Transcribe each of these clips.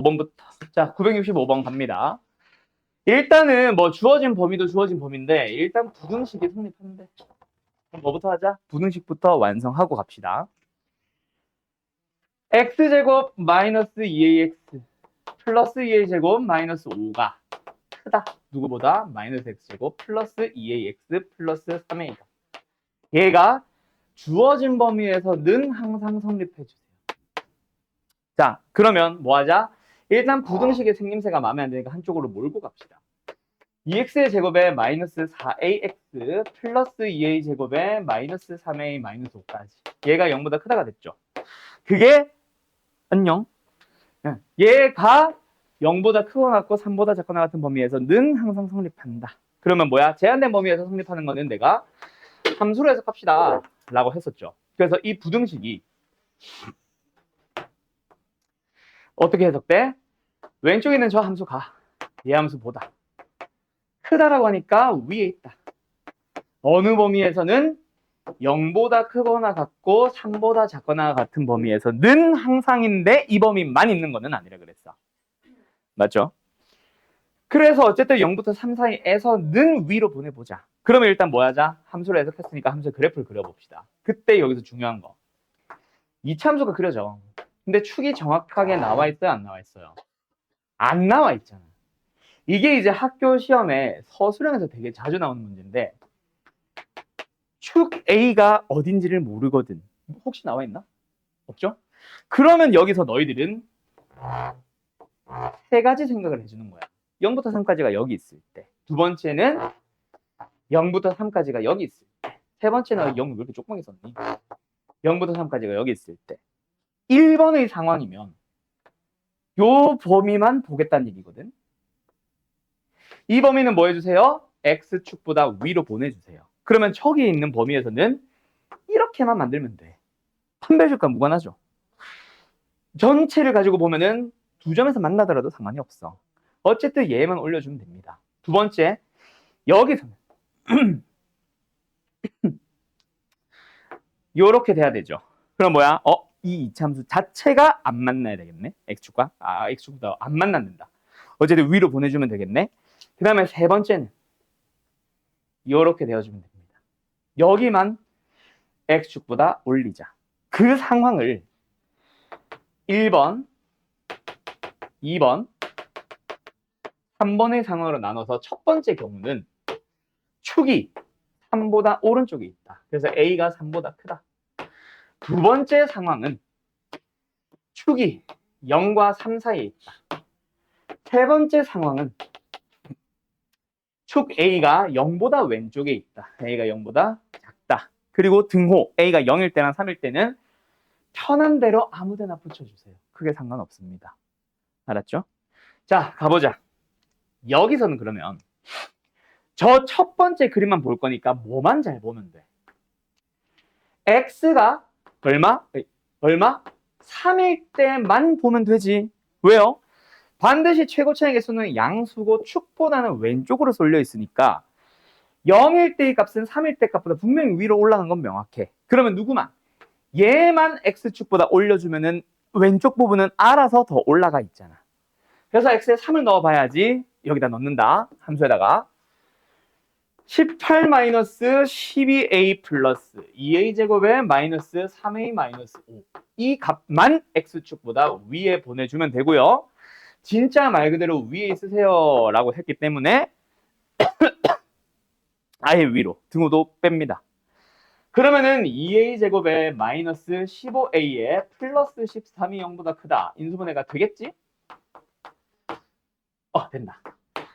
5번부터. 자, 965번 갑니다. 일단은 뭐 주어진 범위도 주어진 범위인데 일단 부등식이 성립하는데 그럼 뭐부터 하자? 부등식부터 완성하고 갑시다. x제곱 마이너스 2ax 플러스 2a제곱 마이너스 5가 크다. 누구보다? 마이너스 x제곱 플러스 2ax 플러스 3a가. 얘가 주어진 범위에서는 항상 성립해주세요. 자, 그러면 뭐 하자? 일단 부등식의 생김새가 마음에 안 드니까 한쪽으로 몰고 갑시다. 2x의 제곱에 마이너스 4ax 플러스 2a 제곱에 마이너스 3a 마이너스 5까지. 얘가 0보다 크다가 됐죠. 그게 안녕. 얘가 0보다 크거나 같고 3보다 작거나 같은 범위에서는 항상 성립한다. 그러면 뭐야? 제한된 범위에서 성립하는 거는 내가 함수로 해석합시다 라고 했었죠. 그래서 이 부등식이 어떻게 해석돼? 왼쪽에 있는 저 함수 가. 얘 함수보다 크다라고 하니까 위에 있다. 어느 범위에서는 0보다 크거나 같고 3보다 작거나 같은 범위에서는 항상인데 이 범위만 있는 거는 아니라 그랬어. 맞죠? 그래서 어쨌든 0부터 3 사이에서는 위로 보내보자. 그러면 일단 뭐 하자? 함수로 해석했으니까 함수의 그래프를 그려봅시다. 그때 여기서 중요한 거. 이차함수가 그려져. 근데 축이 정확하게 나와 있어요? 안 나와 있어요? 안 나와 있잖아. 이게 이제 학교 시험에 서술형에서 되게 자주 나오는 문제인데 축 A가 어딘지를 모르거든. 혹시 나와 있나? 없죠? 그러면 여기서 너희들은 세 가지 생각을 해주는 거야. 0부터 3까지가 여기 있을 때. 두 번째는 0부터 3까지가 여기 있을 때. 세 번째는 0 왜 이렇게 조그맣게 썼니? 0부터 3까지가 여기 있을 때. 1번의 상황이면 요 범위만 보겠다는 얘기거든. 이 범위는 뭐 해주세요? X축보다 위로 보내주세요. 그러면 저기 있는 범위에서는 이렇게만 만들면 돼. 판별식과 무관하죠. 전체를 가지고 보면은 두 점에서 만나더라도 상관이 없어. 어쨌든 얘만 올려주면 됩니다. 두 번째, 여기서는 요렇게 돼야 되죠. 그럼 뭐야? 이 이차함수 자체가 안 만나야 되겠네. X축과? X축보다 안 만난다. 어쨌든 위로 보내주면 되겠네. 그 다음에 세 번째는 요렇게 되어주면 됩니다. 여기만 X축보다 올리자. 그 상황을 1번, 2번, 3번의 상황으로 나눠서 첫 번째 경우는 축이 3보다 오른쪽에 있다. 그래서 A가 3보다 크다. 두 번째 상황은 축이 0과 3 사이에 있다. 세 번째 상황은 축 A가 0보다 왼쪽에 있다. A가 0보다 작다. 그리고 등호 A가 0일 때나 3일 때는 편한 대로 아무 데나 붙여주세요. 크게 상관없습니다. 알았죠? 자, 가보자. 여기서는 그러면 저 첫 번째 그림만 볼 거니까 뭐만 잘 보면 돼? X가 얼마? 3일 때만 보면 되지. 왜요? 반드시 최고 차의 개수는 양수고 축보다는 왼쪽으로 쏠려 있으니까 0일 때의 값은 3일 때 값보다 분명히 위로 올라간 건 명확해. 그러면 누구만? 얘만 X축보다 올려주면은 왼쪽 부분은 알아서 더 올라가 있잖아. 그래서 X에 3을 넣어봐야지. 여기다 넣는다. 함수에다가 18-12a 플러스 2a 제곱에 마이너스 3a 마이너스 5. 이 값만 X축보다 위에 보내주면 되고요. 진짜 말 그대로 위에 있으세요 라고 했기 때문에 아예 위로 등호도 뺍니다. 그러면은 2a 제곱에 마이너스 15a에 플러스 13이 0보다 크다. 인수분해가 되겠지? 된다.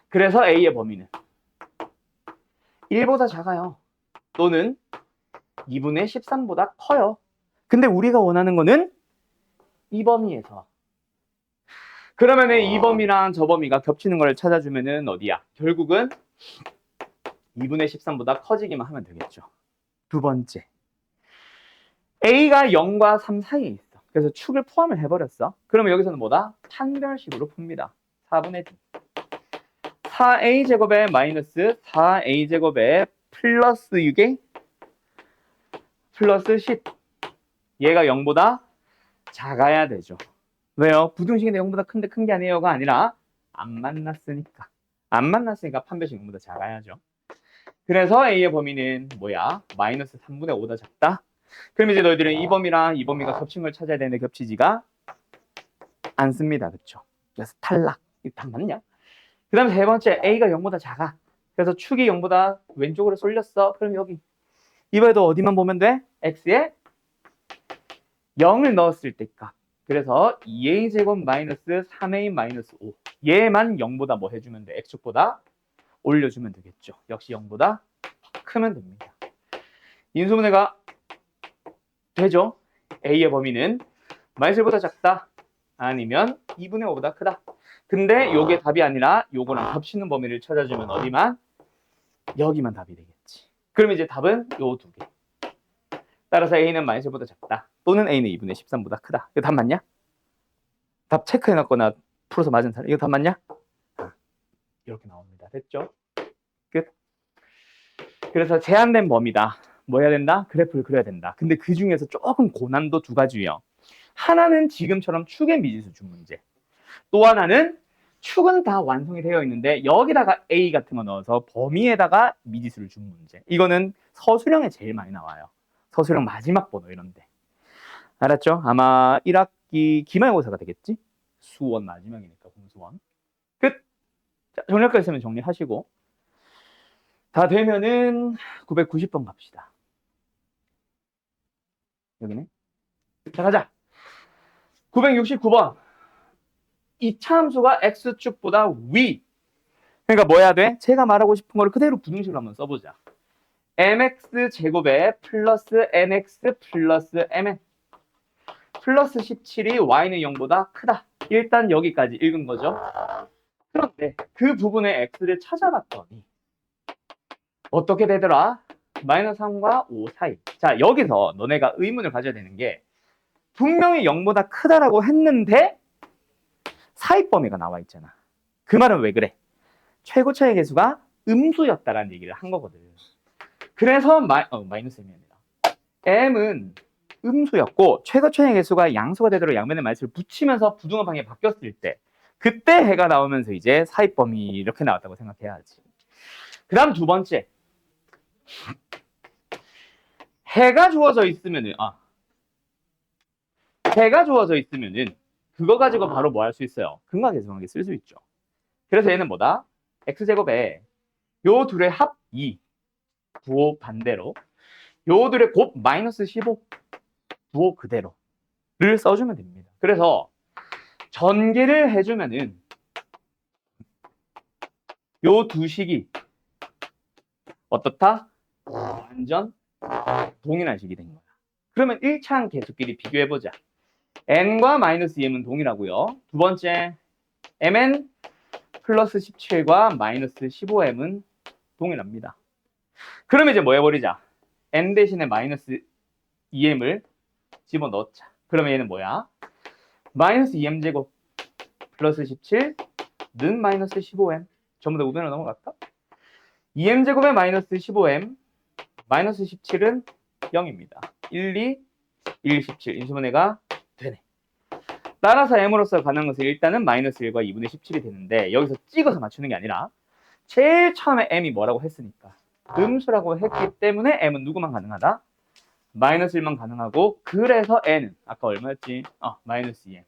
그래서 a의 범위는 1보다 작아요. 또는 2분의 13보다 커요. 근데 우리가 원하는 거는 이 범위에서. 그러면은 이 범위랑 저 범위가 겹치는 걸 찾아주면은 어디야? 결국은 2분의 13보다 커지기만 하면 되겠죠. 두 번째. A가 0과 3 사이에 있어. 그래서 축을 포함을 해버렸어. 그러면 여기서는 뭐다? 판별식으로 풉니다. 4분의 D. 4A 제곱에 마이너스 4A 제곱에 플러스 6에 플러스 10. 얘가 0보다 작아야 되죠. 왜요? 부등식인데 0보다 큰데 큰 게 아니에요가 아니라 안 만났으니까. 안 만났으니까 판별식 0보다 작아야죠. 그래서 A의 범위는 뭐야? 마이너스 3분의 5보다 작다? 그럼 이제 너희들은 이 범위랑 이 범위가 겹친 걸 찾아야 되는데 겹치지가 않습니다. 그쵸? 그래서 탈락. 이거 다 맞냐? 그 다음에 세 번째, A가 0보다 작아. 그래서 축이 0보다 왼쪽으로 쏠렸어. 그럼 여기. 이번에도 어디만 보면 돼? X에 0을 넣었을 때 값. 그래서 2a제곱 마이너스 3a 마이너스 5. 얘만 0보다 뭐 해주면 돼? X축보다 올려주면 되겠죠. 역시 0보다 크면 됩니다. 인수분해가 되죠. A의 범위는 마이너스 1보다 작다. 아니면 2분의 5보다 크다. 근데 요게 답이 아니라 요거랑 겹치는 범위를 찾아주면 어디만? 여기만 답이 되겠지. 그럼 이제 답은 요 두 개. 따라서 A는 마이너스 1보다 작다. 또는 A는 2분의 13보다 크다. 이거 답 맞냐? 답 체크해놨거나 풀어서 맞은 사람. 이거 답 맞냐? 이렇게 나옵니다. 됐죠? 끝. 그래서 제한된 범위다. 뭐 해야 된다? 그래프를 그려야 된다. 근데 그 중에서 조금 고난도 두 가지예요. 하나는 지금처럼 축의 미지수 준 문제. 또 하나는 축은 다 완성이 되어 있는데 여기다가 A 같은 거 넣어서 범위에다가 미지수를 준 문제. 이거는 서술형에 제일 많이 나와요. 서술형 마지막 번호 이런데. 알았죠? 아마 1학기 기말고사가 되겠지? 수원 마지막이니까 공수원. 끝! 자, 정리할 거 있으면 정리하시고 다 되면은 990번 갑시다. 여기네. 자, 가자. 969번. 이차 함수가 x축보다 위. 그러니까 뭐 해야 돼? 제가 말하고 싶은 거를 그대로 부등식으로 한번 써보자. mx 제곱에 플러스 nx 플러스 mn 플러스 17이 y는 0보다 크다. 일단 여기까지 읽은 거죠. 그런데 그 부분의 x를 찾아봤더니 어떻게 되더라? 마이너스 3과 5 사이. 자, 여기서 너네가 의문을 가져야 되는 게 분명히 0보다 크다라고 했는데 사이 범위가 나와 있잖아. 그 말은 왜 그래? 최고 차의 개수가 음수였다라는 얘기를 한 거거든. 그래서 마이너스 m이 아니라 m은 음수였고 최고 차의 개수가 양수가 되도록 양면에 마이너스를 붙이면서 부등호 방향이 바뀌었을 때 그때 해가 나오면서 이제 사이 범위 이렇게 나왔다고 생각해야지. 그 다음 두 번째. 해가 주어져 있으면은 해가 주어져 있으면은 그거 가지고 바로 뭐 할 수 있어요? 근각계수관계 쓸 수 있죠. 그래서 얘는 뭐다? x제곱에 요 둘의 합 2, 부호 반대로 요 둘의 곱 마이너스 15, 부호 그대로를 써주면 됩니다. 그래서 전개를 해주면은 요 두 식이 어떻다? 완전 동일한 식이 된 거야. 그러면 1차항 계수끼리 비교해보자. n과 마이너스 2m은 동일하고요. 두 번째 mn 플러스 17과 마이너스 15m은 동일합니다. 그럼 이제 뭐 해버리자. n 대신에 마이너스 2m을 집어넣자. 그러면 얘는 뭐야? 마이너스 2m제곱 플러스 17는 마이너스 15m. 전부 다 우변으로 넘어갈까? 2m제곱에 마이너스 15m 마이너스 17은 0입니다. 1, 2, 1, 17 인수분해가 되네. 따라서 m으로서 가능한 것은 일단은 마이너스 1과 2분의 17이 되는데 여기서 찍어서 맞추는 게 아니라 제일 처음에 m이 뭐라고 했으니까 음수라고 했기 때문에 m은 누구만 가능하다? 마이너스 1만 가능하고 그래서 n은 아까 얼마였지? 마이너스 2m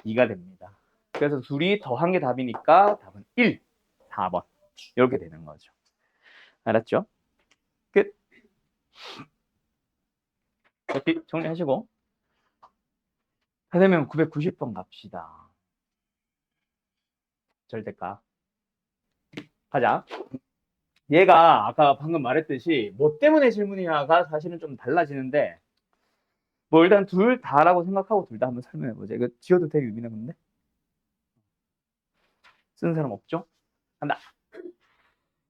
2가 됩니다. 그래서 둘이 더한 게 답이니까 답은 1, 4번 이렇게 되는 거죠. 알았죠? 끝. 이렇게 정리하시고 다 되면 990번 갑시다. 절대값. 가자. 얘가 아까 방금 말했듯이 뭐 때문에 질문이냐가 사실은 좀 달라지는데 뭐 일단 둘 다라고 생각하고 둘 다 한번 설명해보자. 이거 지워도 되게 유민해 근데? 쓰는 사람 없죠? 간다.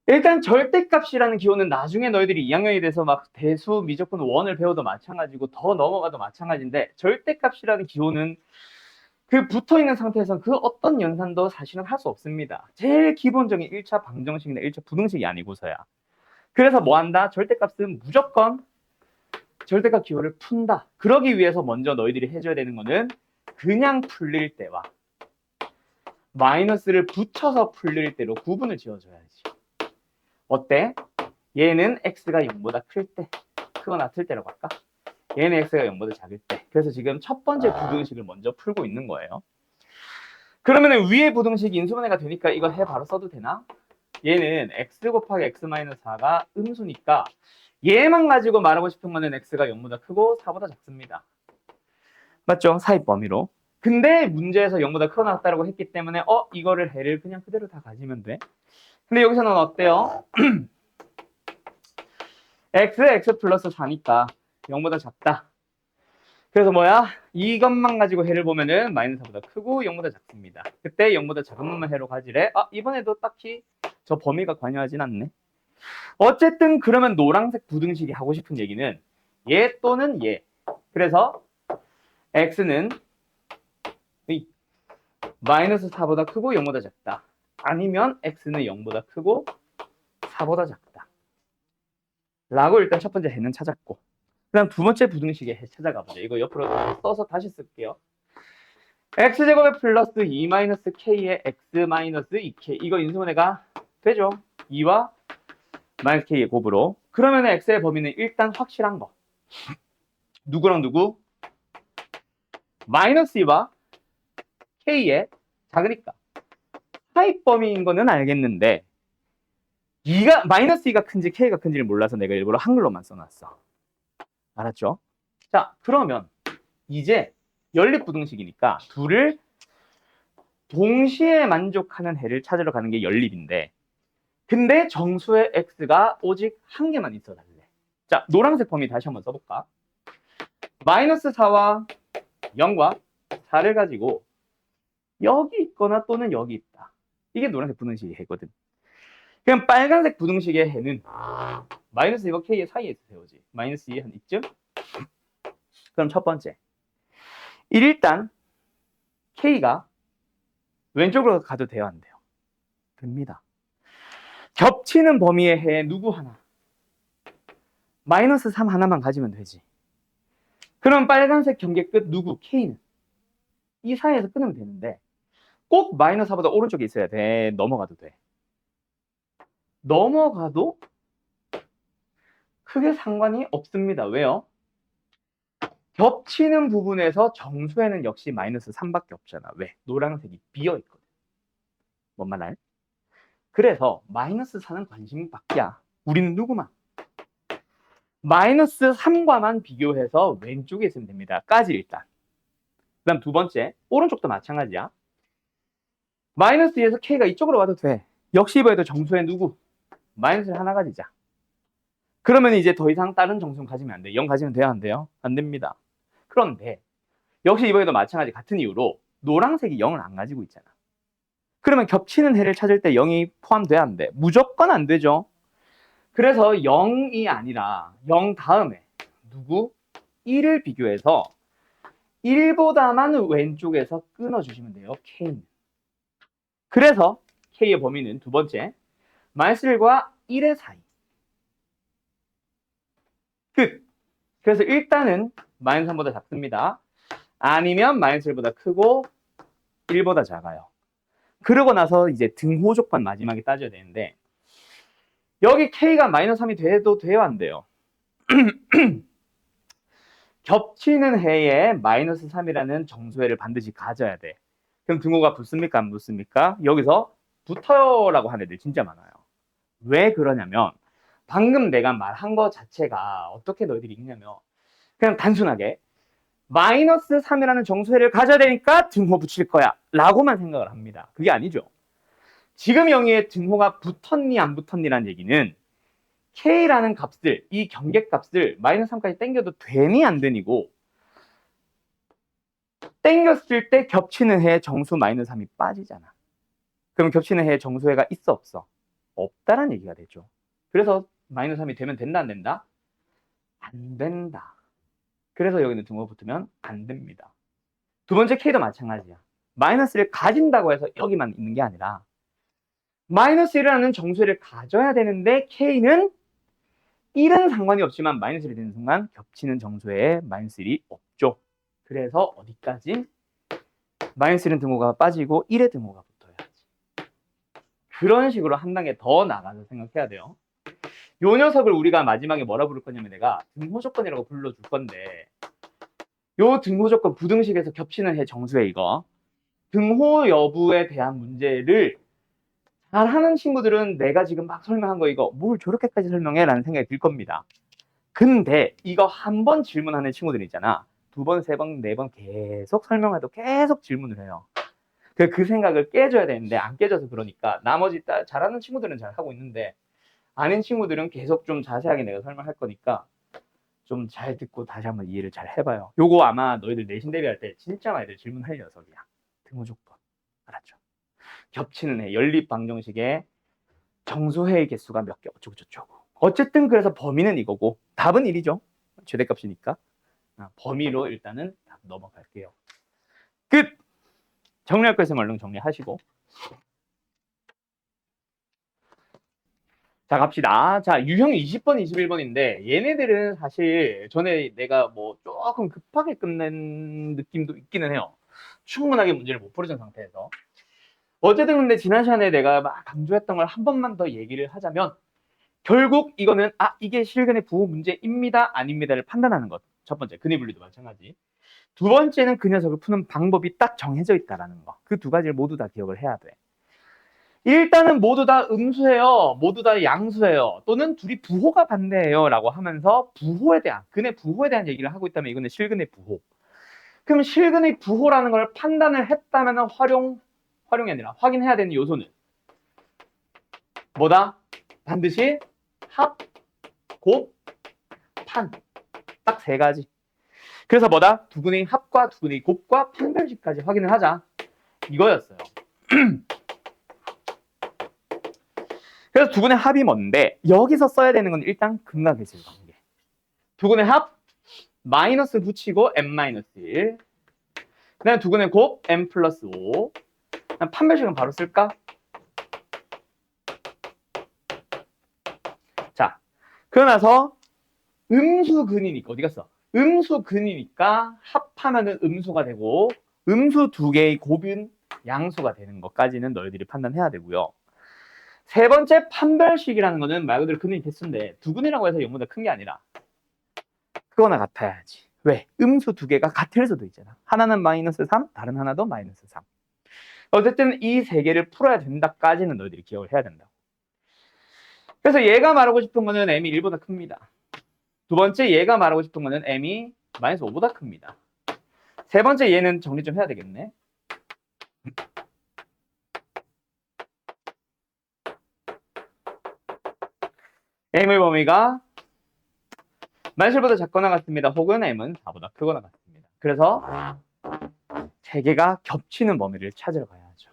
일단 절대값이라는 기호는 나중에 너희들이 2학년이 돼서 막 대수, 미적분 원을 배워도 마찬가지고 더 넘어가도 마찬가지인데 절대값이라는 기호는 그 붙어있는 상태에서는 그 어떤 연산도 사실은 할 수 없습니다. 제일 기본적인 1차 방정식이나 1차 부등식이 아니고서야. 그래서 뭐 한다? 절대값은 무조건 절대값 기호를 푼다. 그러기 위해서 먼저 너희들이 해줘야 되는 거는 그냥 풀릴 때와 마이너스를 붙여서 풀릴 때로 구분을 지어줘야지. 어때? 얘는 x가 0보다 클 때, 크거나 틀 때라고 할까? 얘는 x가 0보다 작을 때. 그래서 지금 첫 번째 부등식을 먼저 풀고 있는 거예요. 그러면 위에 부등식이 인수분해가 되니까 이거 해 바로 써도 되나? 얘는 x 곱하기 x-4가 음수니까 얘만 가지고 말하고 싶은 거는 x가 0보다 크고 4보다 작습니다. 맞죠? 사입 범위로. 근데 문제에서 0보다 크거나 같다라고 했기 때문에 이거를 해를 그냥 그대로 다 가지면 돼. 근데 여기서는 어때요? x 플러스 4니까 0보다 작다. 그래서 뭐야? 이것만 가지고 해를 보면은 마이너스 4보다 크고 0보다 작습니다. 그때 0보다 작은 놈만 해로 가지래. 이번에도 딱히 저 범위가 관여하진 않네. 어쨌든 그러면 노란색 부등식이 하고 싶은 얘기는 얘 또는 얘. 그래서 x는 마이너스 4보다 크고 0보다 작다. 아니면 x는 0보다 크고 4보다 작다. 라고 일단 첫 번째 해는 찾았고, 그 다음 두 번째 부등식의 해 찾아가 보자. 이거 옆으로 써서 다시 쓸게요. x제곱에 플러스 2-k의 x-2k. 이거 인수분해가 되죠? 2와 마이너스 k의 곱으로. 그러면 x의 범위는 일단 확실한 거. 누구랑 누구? 마이너스 2와 k의 작으니까. 사입 범위인 거는 알겠는데 마이너스 2가 큰지 k가 큰지를 몰라서 내가 일부러 한글로만 써놨어. 알았죠? 자, 그러면 이제 연립부등식이니까 둘을 동시에 만족하는 해를 찾으러 가는 게 연립인데, 근데 정수의 x가 오직 한 개만 있어 달래. 자, 노란색 범위 다시 한번 써볼까? 마이너스 4와 0과 4를 가지고 여기 있거나 또는 여기 있다. 이게 노란색 부등식의 해거든. 그럼 빨간색 부등식의 해는 마이너스 2와 k의 사이에서 세우지. 마이너스 2한 이쯤? 그럼 첫 번째, 일단 k가 왼쪽으로 가도 돼요, 안 돼요? 됩니다. 겹치는 범위의 해 누구 하나? 마이너스 3 하나만 가지면 되지. 그럼 빨간색 경계 끝 누구? k는 이 사이에서 끊으면 되는데 꼭 마이너스 4보다 오른쪽에 있어야 돼. 넘어가도 돼. 넘어가도 크게 상관이 없습니다. 왜요? 겹치는 부분에서 정수에는 역시 마이너스 3밖에 없잖아. 왜? 노란색이 비어있거든. 뭔 말 알? 그래서 마이너스 4는 관심 밖이야. 우리는 누구만? 마이너스 3과만 비교해서 왼쪽에 있으면 됩니다. 까지 일단. 그 다음 두 번째, 오른쪽도 마찬가지야. 마이너스 2에서 k가 이쪽으로 와도 돼. 역시 이번에도 정수에 누구? 마이너스를 하나 가지자. 그러면 이제 더 이상 다른 정수는 가지면 안 돼. 0 가지면 돼요? 안 돼요? 안 됩니다. 그런데 역시 이번에도 마찬가지 같은 이유로 노란색이 0을 안 가지고 있잖아. 그러면 겹치는 해를 찾을 때 0이 포함돼야 안 돼? 무조건 안 되죠. 그래서 0이 아니라 0 다음에 누구? 1을 비교해서 1보다만 왼쪽에서 끊어주시면 돼요. K는. 그래서 K의 범위는 두 번째, 마이너스 1과 1의 사이. 끝. 그래서 일단은 마이너스 3보다 작습니다. 아니면 마이너스 1보다 크고 1보다 작아요. 그러고 나서 이제 등호 조건 마지막에 따져야 되는데, 여기 K가 마이너스 3이 돼도 돼요? 안 돼요? 겹치는 해에 마이너스 3이라는 정수해를 반드시 가져야 돼. 그럼 등호가 붙습니까? 안 붙습니까? 여기서 붙어요 라고 하는 애들 진짜 많아요. 왜 그러냐면 방금 내가 말한 거 자체가 어떻게 너희들이 읽냐면 그냥 단순하게 마이너스 3이라는 정수해를 가져야 되니까 등호 붙일 거야 라고만 생각을 합니다. 그게 아니죠. 지금 여기에 등호가 붙었니 안 붙었니라는 얘기는 K라는 값을, 이 경계값을 마이너스 3까지 땡겨도 되니 안 되니고, 땡겼을 때 겹치는 해의 정수 마이너스 3이 빠지잖아. 그럼 겹치는 해의 정수해가 있어 없어? 없다라는 얘기가 되죠. 그래서 마이너스 3이 되면 된다 안 된다? 안 된다. 그래서 여기는 등호 붙으면 안 됩니다. 두 번째 K도 마찬가지야. 마이너스를 가진다고 해서 여기만 있는 게 아니라 마이너스 1이라는 정수해를 가져야 되는데 K는 1은 상관이 없지만 마이너스 1이 되는 순간 겹치는 정수에 마이너스 1이 없죠. 그래서 어디까지? 마이너스 1은 등호가 빠지고 1의 등호가 붙어야지. 그런 식으로 한 단계 더 나가서 생각해야 돼요. 요 녀석을 우리가 마지막에 뭐라 부를 거냐면 내가 등호 조건이라고 불러줄 건데 요 등호 조건 부등식에서 겹치는 해 정수해 이거. 등호 여부에 대한 문제를 잘하는 친구들은 내가 지금 막 설명한 거 이거 뭘 저렇게까지 설명해? 라는 생각이 들 겁니다. 근데 이거 한 번 질문하는 친구들 있잖아. 두 번, 세 번, 네 번 계속 설명해도 계속 질문을 해요. 그 생각을 깨줘야 되는데 안 깨져서 그러니까 나머지 잘하는 친구들은 잘 하고 있는데 아닌 친구들은 계속 좀 자세하게 내가 설명할 거니까 좀 잘 듣고 다시 한번 이해를 잘 해봐요. 요거 아마 너희들 내신 대비할 때 진짜 많이들 질문할 녀석이야. 등호 조건. 알았죠? 겹치는 해, 연립 방정식에 정수해의 개수가 몇 개 어쩌고 저쩌고. 어쨌든 그래서 범위는 이거고 답은 1이죠. 최대값이니까. 범위로 일단은 넘어갈게요. 끝! 정리할 거 있으면 얼른 정리하시고. 자, 갑시다. 자, 유형 20번, 21번인데 얘네들은 사실 전에 내가 뭐 조금 급하게 끝낸 느낌도 있기는 해요. 충분하게 문제를 못 풀어준 상태에서. 어쨌든 근데 지난 시간에 내가 막 강조했던 걸 한 번만 더 얘기를 하자면 결국 이거는 이게 실근의 부호 문제입니다, 아닙니다를 판단하는 것. 첫 번째, 근의 분리도 마찬가지. 두 번째는 그 녀석을 푸는 방법이 딱 정해져 있다라는 거. 그 두 가지를 모두 다 기억을 해야 돼. 일단은 모두 다 음수예요. 모두 다 양수예요. 또는 둘이 부호가 반대예요. 라고 하면서 부호에 대한, 근의 부호에 대한 얘기를 하고 있다면 이거는 실근의 부호. 그럼 실근의 부호라는 걸 판단을 했다면 활용이 아니라 확인해야 되는 요소는 뭐다? 반드시 합, 곱, 판. 딱 세 가지. 그래서 뭐다? 두근의 합과 두근의 곱과 판별식까지 확인을 하자. 이거였어요. 그래서 두근의 합이 뭔데 여기서 써야 되는 건 일단 근과 계수의 관계. 두근의 합 마이너스 붙이고 m-1. 그 다음에 두근의 곱 m 플러스 5. 판별식은 바로 쓸까? 자, 그러고 나서 음수근이니까 어디 갔어? 음수근이니까 합하면은 음수가 되고 음수 두 개의 곱은 양수가 되는 것까지는 너희들이 판단해야 되고요. 세 번째 판별식이라는 거는 말 그대로 근의 개수인데 두근이라고 해서 0보다 큰 게 아니라 그거나 같아야지. 왜? 음수 두 개가 같을 수도 있잖아. 하나는 마이너스 3, 다른 하나도 마이너스 3. 어쨌든 이 세 개를 풀어야 된다까지는 너희들이 기억을 해야 된다. 그래서 얘가 말하고 싶은 거는 m이 1보다 큽니다. 두 번째 얘가 말하고 싶은 거는 m이 마이너스 5보다 큽니다. 세 번째 얘는 정리 좀 해야 되겠네. m의 범위가 마이너스 1보다 작거나 같습니다. 혹은 m은 4보다 크거나 같습니다. 그래서 세 개가 겹치는 범위를 찾으러 가야죠.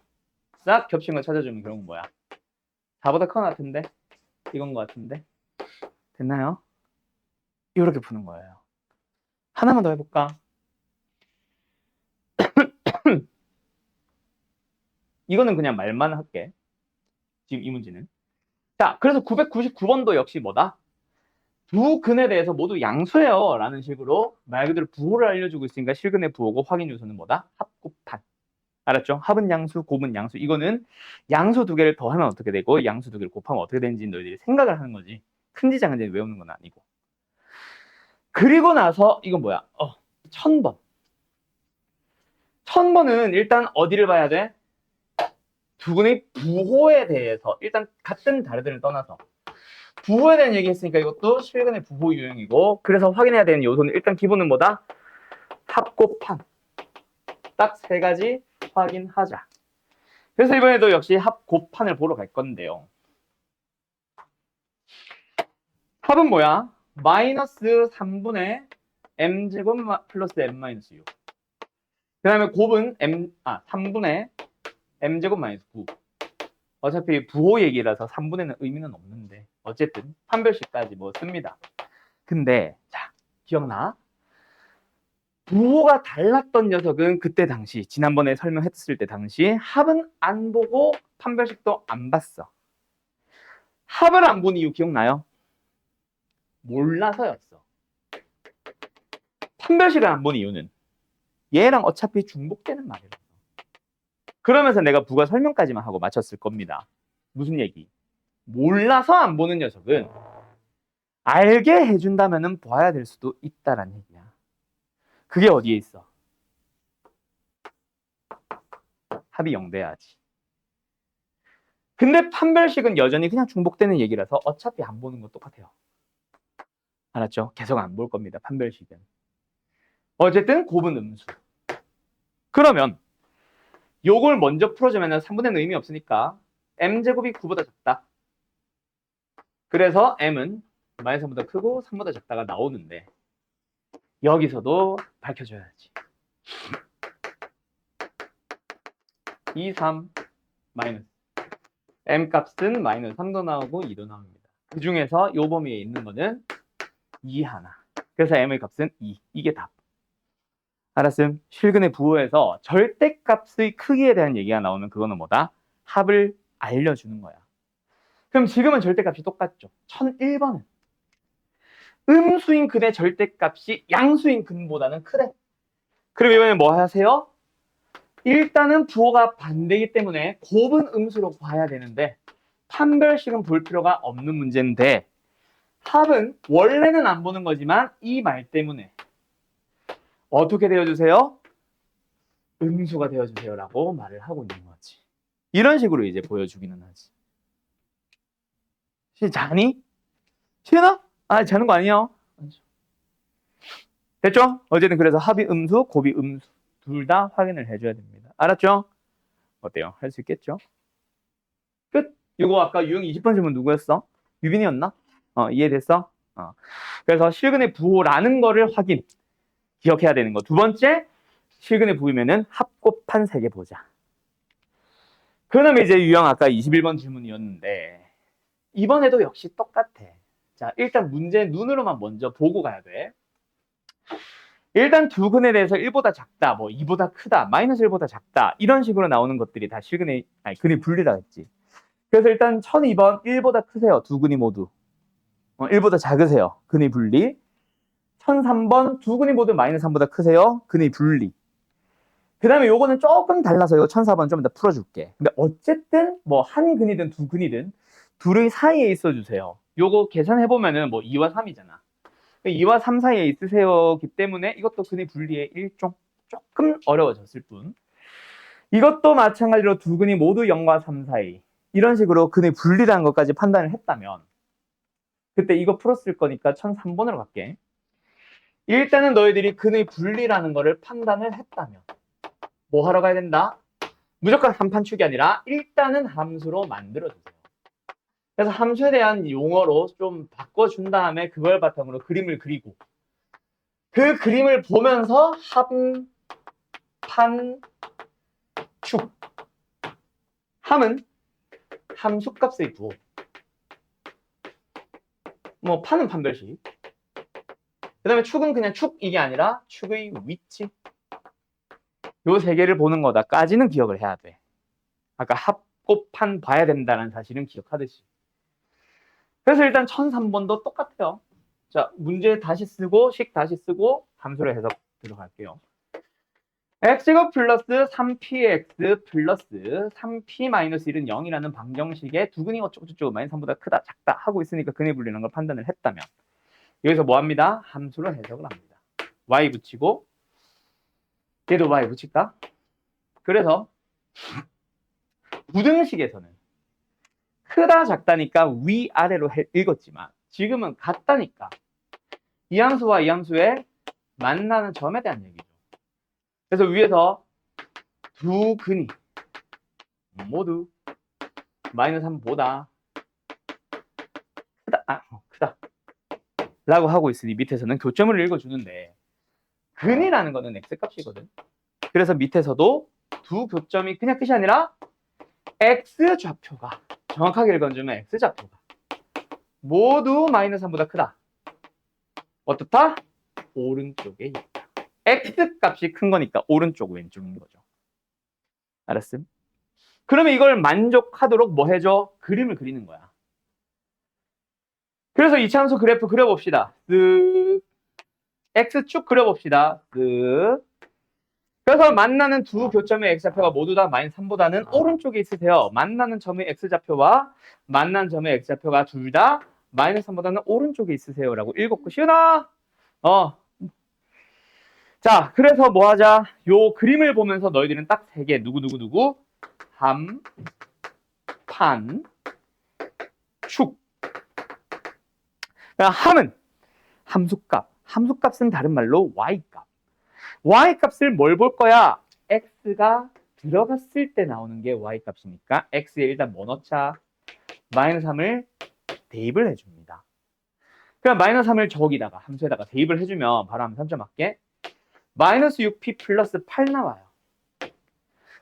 싹 겹친 거 찾아주면 그런 건 뭐야? 4보다 커 같은데? 이건 것 같은데? 됐나요? 이렇게 푸는 거예요. 하나만 더 해볼까? 이거는 그냥 말만 할게. 지금 이 문제는. 자, 그래서 999번도 역시 뭐다? 두 근에 대해서 모두 양수예요. 라는 식으로 말 그대로 부호를 알려주고 있으니까 실근의 부호고 확인 요소는 뭐다? 합, 곱, 판. 알았죠? 합은 양수, 곱은 양수. 이거는 양수 두 개를 더하면 어떻게 되고 양수 두 개를 곱하면 어떻게 되는지 너희들이 생각을 하는 거지. 큰지 작은지 외우는 건 아니고. 그리고 나서 이건 뭐야? 1000번. 1000번은 일단 어디를 봐야 돼? 두 분의 부호에 대해서 일단 같은 다르든을 떠나서 부호에 대한 얘기 했으니까 이것도 실근의 부호 유형이고 그래서 확인해야 되는 요소는 일단 기본은 뭐다? 합, 곱, 판. 딱 세 가지 확인하자. 그래서 이번에도 역시 합, 곱, 판을 보러 갈 건데요. 합은 뭐야? 마이너스 3분의 m제곱 플러스 m-6. 그 다음에 곱은 3분의 m제곱 마이너스 9. 어차피 부호 얘기라서 3분의는 의미는 없는데 어쨌든 판별식까지 뭐 씁니다. 근데 자 기억나? 부호가 달랐던 녀석은 그때 당시 지난번에 설명했을 때 당시 합은 안 보고 판별식도 안 봤어. 합을 안 본 이유 기억나요? 몰라서였어. 판별식을 안 본 이유는 얘랑 어차피 중복되는 말이었어. 그러면서 내가 부가 설명까지만 하고 마쳤을 겁니다. 무슨 얘기? 몰라서 안 보는 녀석은 알게 해준다면은 봐야 될 수도 있다라는 얘기야. 그게 어디에 있어? 합이 0돼야지. 근데 판별식은 여전히 그냥 중복되는 얘기라서 어차피 안 보는 건 똑같아요. 알았죠? 계속 안 볼 겁니다. 판별식은. 어쨌든 곱은 음수. 그러면 요걸 먼저 풀어주면 3분의 의미 없으니까 m제곱이 9보다 작다. 그래서 m은 마이너스 3보다 크고 3보다 작다가 나오는데 여기서도 밝혀줘야지. 2, 3, 마이너스. m 값은 마이너스 3도 나오고 2도 나옵니다. 그 중에서 요 범위에 있는 거는 2 하나. 그래서 m의 값은 2. 이게 답. 알았음? 실근의 부호에서 절대값의 크기에 대한 얘기가 나오면 그거는 뭐다? 합을 알려주는 거야. 그럼 지금은 절대값이 똑같죠. 1001번은 음수인 근의 절대값이 양수인 근보다는 크대. 그럼 이번엔 뭐 하세요? 일단은 부호가 반대이기 때문에 곱은 음수로 봐야 되는데 판별식은 볼 필요가 없는 문제인데 합은 원래는 안 보는 거지만 이 말 때문에 어떻게 되어주세요? 음수가 되어주세요라고 말을 하고 있는 거지. 이런 식으로 이제 보여주기는 하지. 자니? 시은아? 아, 자는 거 아니에요? 됐죠? 어쨌든 그래서 합이 음수, 곱이 음수 둘 다 확인을 해줘야 됩니다. 알았죠? 어때요? 할 수 있겠죠? 끝. 이거 아까 유형 20번 질문 누구였어? 유빈이었나? 이해됐어? 그래서 실근의 부호라는 거를 확인, 기억해야 되는 거. 두 번째, 실근의 부호면은 합곱한 3개 보자. 그러면 이제 유형 아까 21번 질문이었는데 이번에도 역시 똑같아. 자, 일단 문제 눈으로만 먼저 보고 가야 돼. 일단 두 근에 대해서 1보다 작다, 뭐 2보다 크다, 마이너스 1보다 작다 이런 식으로 나오는 것들이 다 실근의 근의 분리라 했지. 그래서 일단 1002번 1보다 크세요. 두 근이 모두. 1보다 작으세요. 근의 분리. 1003번 두 근이 모두 마이너스 3보다 크세요. 근의 분리. 그 다음에 요거는 조금 달라서 이거 1004번 좀 이따 풀어줄게. 근데 어쨌든 뭐 한 근이든 두 근이든 둘의 사이에 있어주세요. 요거 계산해보면은 뭐 2와 3이잖아. 2와 3 사이에 있으세요기 때문에 이것도 근의 분리의 일종. 조금 어려워졌을 뿐. 이것도 마찬가지로 두 근이 모두 0과 3 사이. 이런 식으로 근의 분리라는 것까지 판단을 했다면 그때 이거 풀었을 거니까 1003번으로 갈게. 일단은 너희들이 근의 분리라는 거를 판단을 했다면 뭐 하러 가야 된다? 무조건 한판축이 아니라 일단은 함수로 만들어주세요. 그래서 함수에 대한 용어로 좀 바꿔준 다음에 그걸 바탕으로 그림을 그리고 그 그림을 보면서 함, 판, 축. 함은 함수값의 부호. 뭐 판은 판별식. 그 다음에 축은 그냥 축 이게 아니라 축의 위치. 요 세 개를 보는 거다까지는 기억을 해야 돼. 아까 합, 곱, 판 봐야 된다는 사실은 기억하듯이. 그래서 일단 1003번도 똑같아요. 자, 문제 다시 쓰고 식 다시 쓰고 함수로 해석 들어갈게요. x제곱 플러스 3px 플러스 3p-1은 0이라는 방정식에 두 근이 어쩌고저쩌고 마이너스 3보다 크다 작다 하고 있으니까 근의 분리라는 걸 판단을 했다면 여기서 뭐 합니다? 함수로 해석을 합니다. y 붙이고 얘도 y 붙일까? 그래서 부등식에서는 크다 작다니까 위아래로 읽었지만 지금은 같다니까 이 함수와 이 함수의 만나는 점에 대한 얘기죠. 그래서 위에서 두 근이 모두 마이너스 3보다 크다 라고 하고 있으니 밑에서는 교점을 읽어주는데 근이라는 거는 x값이거든. 그래서 밑에서도 두 교점이 그냥 끝이 아니라 x좌표가 정확하게 읽어주면 x좌표가 모두 마이너스 3보다 크다. 어떻다? 오른쪽에 있다. x값이 큰 거니까 오른쪽 왼쪽인 거죠. 알았음? 그러면 이걸 만족하도록 뭐 해줘? 그림을 그리는 거야. 그래서 이차함수 그래프 그려봅시다. x축 그려봅시다. 그래서 만나는 두 교점의 x좌표가 모두 다 마이너스 3보다는 오른쪽에 있으세요. 만나는 점의 x좌표와 만나는 점의 x좌표가 둘 다 마이너스 3보다는 오른쪽에 있으세요. 라고 읽었고, 시은아! 자, 그래서 뭐 하자? 요 그림을 보면서 너희들은 딱 세 개. 누구? 함, 판, 축. 함은 함수값. 함수값은 다른 말로 y값. y값을 뭘 볼 거야? x가 들어갔을 때 나오는 게 y값이니까 x에 일단 뭐 넣자? 마이너스 3을 대입을 해줍니다. 그럼 마이너스 3을 저기다가 함수에다가 대입을 해주면 바로 하면 3점 맞게 마이너스 6p 플러스 8 나와요.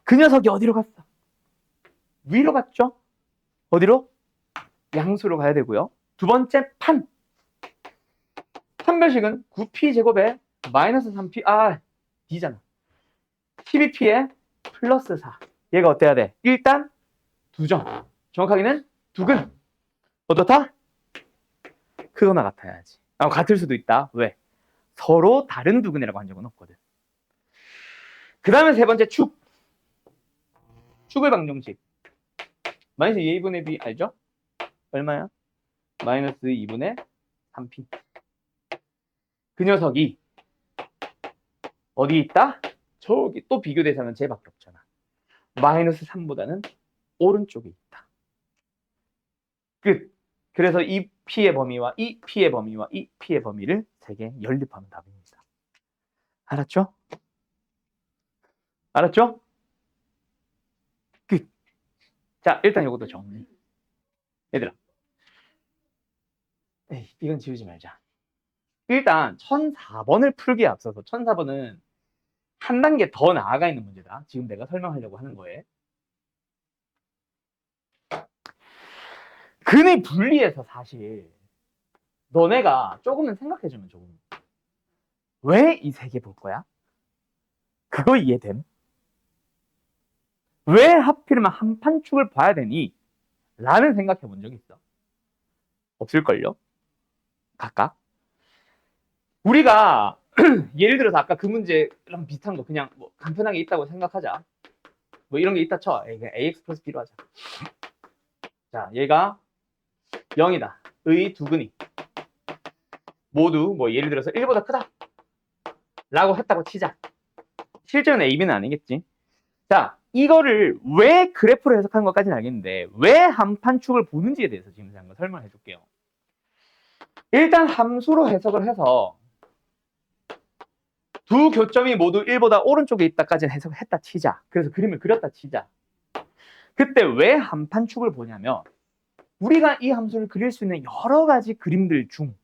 그 녀석이 어디로 갔어? 위로 갔죠? 어디로? 양수로 가야 되고요. 두 번째 판. 판별식은 9p 제곱에 마이너스 3p, d잖아. 12p에 플러스 4. 얘가 어때야 돼? 일단 2점. 정확하게는 두근. 어떻다? 크거나 같아야지. 같을 수도 있다. 왜? 서로 다른 두근이라고 한 적은 없거든. 그 다음에 세 번째 축. 축의 방정식. 마이너스 2분의 b 알죠? 얼마야? 마이너스 2분의 3p. 그 녀석이 어디 있다? 저기 또 비교 대상은 쟤밖에 없잖아. 마이너스 3보다는 오른쪽에 있다. 끝. 그래서 이 p의 범위와 이 p의 범위와 이 p의 범위를 세 개 연립하면 답입니다. 알았죠? 알았죠? 끝. 자, 일단 이것도 정리. 얘들아. 에이, 이건 지우지 말자. 일단 1004번을 풀기에 앞서서 1004번은 한 단계 더 나아가 있는 문제다. 지금 내가 설명하려고 하는 거에. 근의 분리에서 사실 너네가 조금은 생각해주면 조금. 왜 이 세 개 볼 거야? 그거 이해됨? 왜 하필이면 한 판축을 봐야 되니? 라는 생각해 본 적 있어? 없을걸요? 각각? 우리가 예를 들어서 아까 그 문제랑 비슷한 거 그냥 뭐 간편하게 있다고 생각하자. 뭐 이런 게 있다 쳐. ax 플러스 b로 하자. 자, 얘가 0이다. 의 두근이 모두 뭐 예를 들어서 1보다 크다 라고 했다고 치자. 실제는 a, b는 아니겠지. 자, 이거를 왜 그래프로 해석하는 것까지는 알겠는데 왜 한 판축을 보는지에 대해서 지금 한번 설명해 줄게요. 일단 함수로 해석을 해서 두 교점이 모두 1보다 오른쪽에 있다까지는 해석을 했다 치자. 그래서 그림을 그렸다 치자. 그때 왜 한 판축을 보냐면 우리가 이 함수를 그릴 수 있는 여러 가지 그림들 중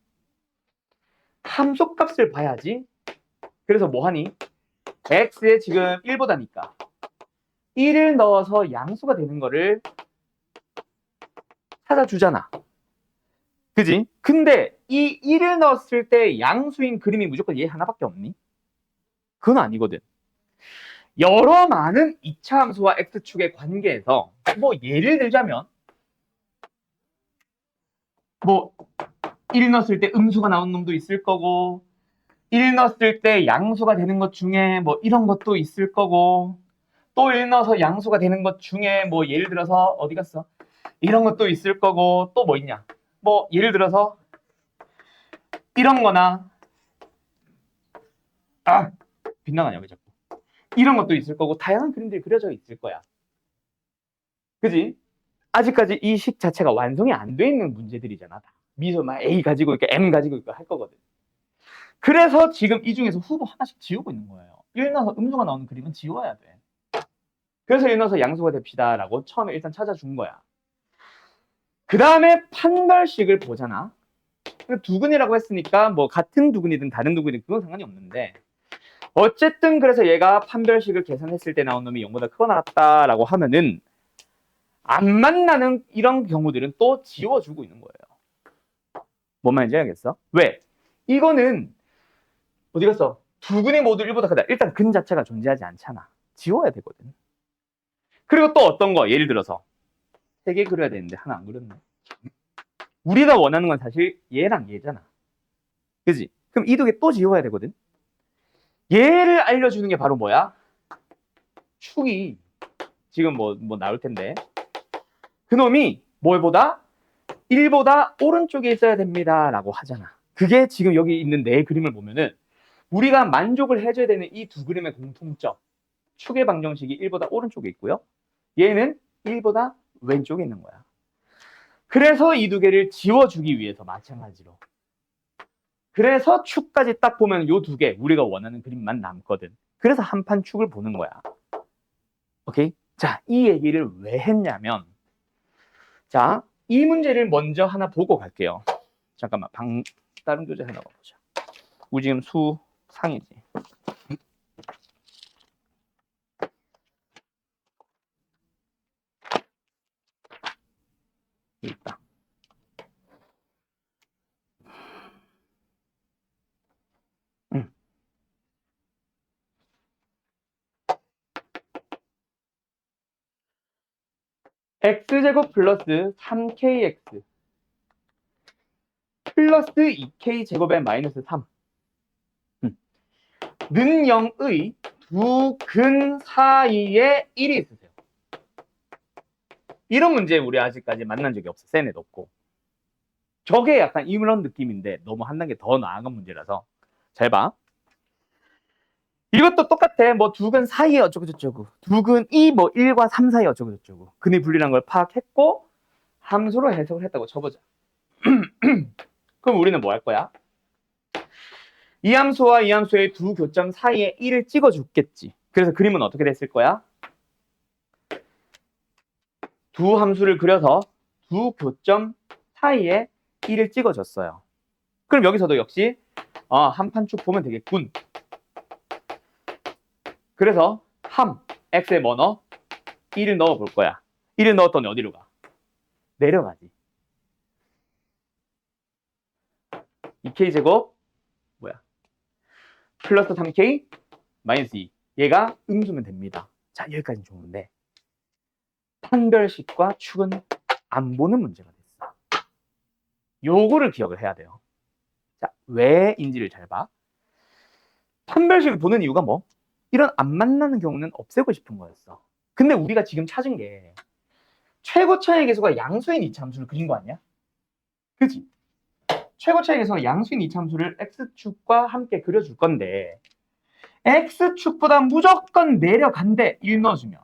함수값을 봐야지. 그래서 뭐하니? x에 지금 1보다니까 1을 넣어서 양수가 되는 거를 찾아주잖아. 그지? 근데 이 1을 넣었을 때 양수인 그림이 무조건 얘 하나밖에 없니? 그건 아니거든. 여러 많은 2차 함수와 x축의 관계에서 뭐 예를 들자면 뭐 1 넣었을 때 음수가 나온 놈도 있을 거고 1 넣었을 때 양수가 되는 것 중에 뭐 이런 것도 있을 거고 또 1 넣어서 양수가 되는 것 중에 뭐 예를 들어서 어디 갔어? 이런 것도 있을 거고 또 뭐 있냐? 뭐 예를 들어서 이런 거나 빗나가냐 왜 자꾸 이런 것도 있을 거고 다양한 그림들이 그려져 있을 거야. 그지? 아직까지 이 식 자체가 완성이 안 돼 있는 문제들이잖아. 미소 막 A 가지고 있고 M 가지고 있고 할 거거든. 그래서 지금 이 중에서 후보 하나씩 지우고 있는 거예요. 1 넣어서 음수가 나오는 그림은 지워야 돼. 그래서 1 넣어서 양수가 됩시다 라고 처음에 일단 찾아준 거야. 그 다음에 판별식을 보잖아. 두근이라고 했으니까 뭐 같은 두근이든 다른 두근이든 그건 상관이 없는데 어쨌든 그래서 얘가 판별식을 계산했을 때 나온 놈이 0보다 크거나 같다라고 하면은 안 만나는 이런 경우들은 또 지워주고 있는 거예요. 뭔 말인지 알겠어? 왜? 이거는 어디 갔어? 두근이 모두 1보다 크다. 일단 근 자체가 존재하지 않잖아. 지워야 되거든. 그리고 또 어떤 거? 예를 들어서 3개 그려야 되는데 하나 안 그렸네. 우리가 원하는 건 사실 얘랑 얘잖아. 그지? 그럼 이 두 개 또 지워야 되거든. 얘를 알려주는 게 바로 뭐야? 축이 지금 뭐 나올 텐데 그놈이 뭘보다 1보다 오른쪽에 있어야 됩니다 라고 하잖아. 그게 지금 여기 있는 내 그림을 보면은 우리가 만족을 해줘야 되는 이 두 그림의 공통점, 축의 방정식이 1보다 오른쪽에 있고요, 얘는 1보다 왼쪽에 있는 거야. 그래서 이 두 개를 지워주기 위해서 마찬가지로, 그래서 축까지 딱 보면 요 두 개 우리가 원하는 그림만 남거든. 그래서 한 판 축을 보는 거야. 오케이? 자, 이 얘기를 왜 했냐면, 자, 이 문제를 먼저 하나 보고 갈게요. 잠깐만, 다른 교재 하나 보자. 우리 지금 수상이지. 여기 있다. x제곱 플러스 3kx 플러스 2k제곱에 마이너스 3 는 0의 두 근 사이에 1이 있으세요. 이런 문제 우리 아직까지 만난 적이 없어. 센에도 없고. 저게 약간 이런 느낌인데 너무 한 단계 더 나아간 문제라서 잘 봐. 이것도 똑같아. 뭐 두 근 사이에 어쩌고저쩌고, 두 근이 뭐 1과 3 사이에 어쩌고저쩌고, 근이 분리란 걸 파악했고 함수로 해석을 했다고 쳐보자. 그럼 우리는 뭐 할 거야? 이 함수와 이 함수의 두 교점 사이에 1을 찍어줬겠지. 그래서 그림은 어떻게 됐을 거야? 두 함수를 그려서 두 교점 사이에 1을 찍어줬어요. 그럼 여기서도 역시 한 판 쭉 보면 되겠군. 그래서 x에 뭐 넣어? 1을 넣어 볼 거야. 1을 넣었더니 어디로 가? 내려가지. 2k제곱 뭐야? 플러스 3k 마이너스 2. 얘가 음수면 됩니다. 자, 여기까지는 좋은데 판별식과 축은 안 보는 문제가 됐어. 요거를 기억을 해야 돼요. 자, 왜인지를 잘 봐. 판별식을 보는 이유가 뭐? 이런 안 만나는 경우는 없애고 싶은 거였어. 근데 우리가 지금 찾은 게 최고 차이 계수가 양수인 이차함수를 그린 거 아니야? 그치? 최고 차이 계수가 양수인 이차함수를 x축과 함께 그려줄 건데 x축보다 무조건 내려간대 1 넣어주면.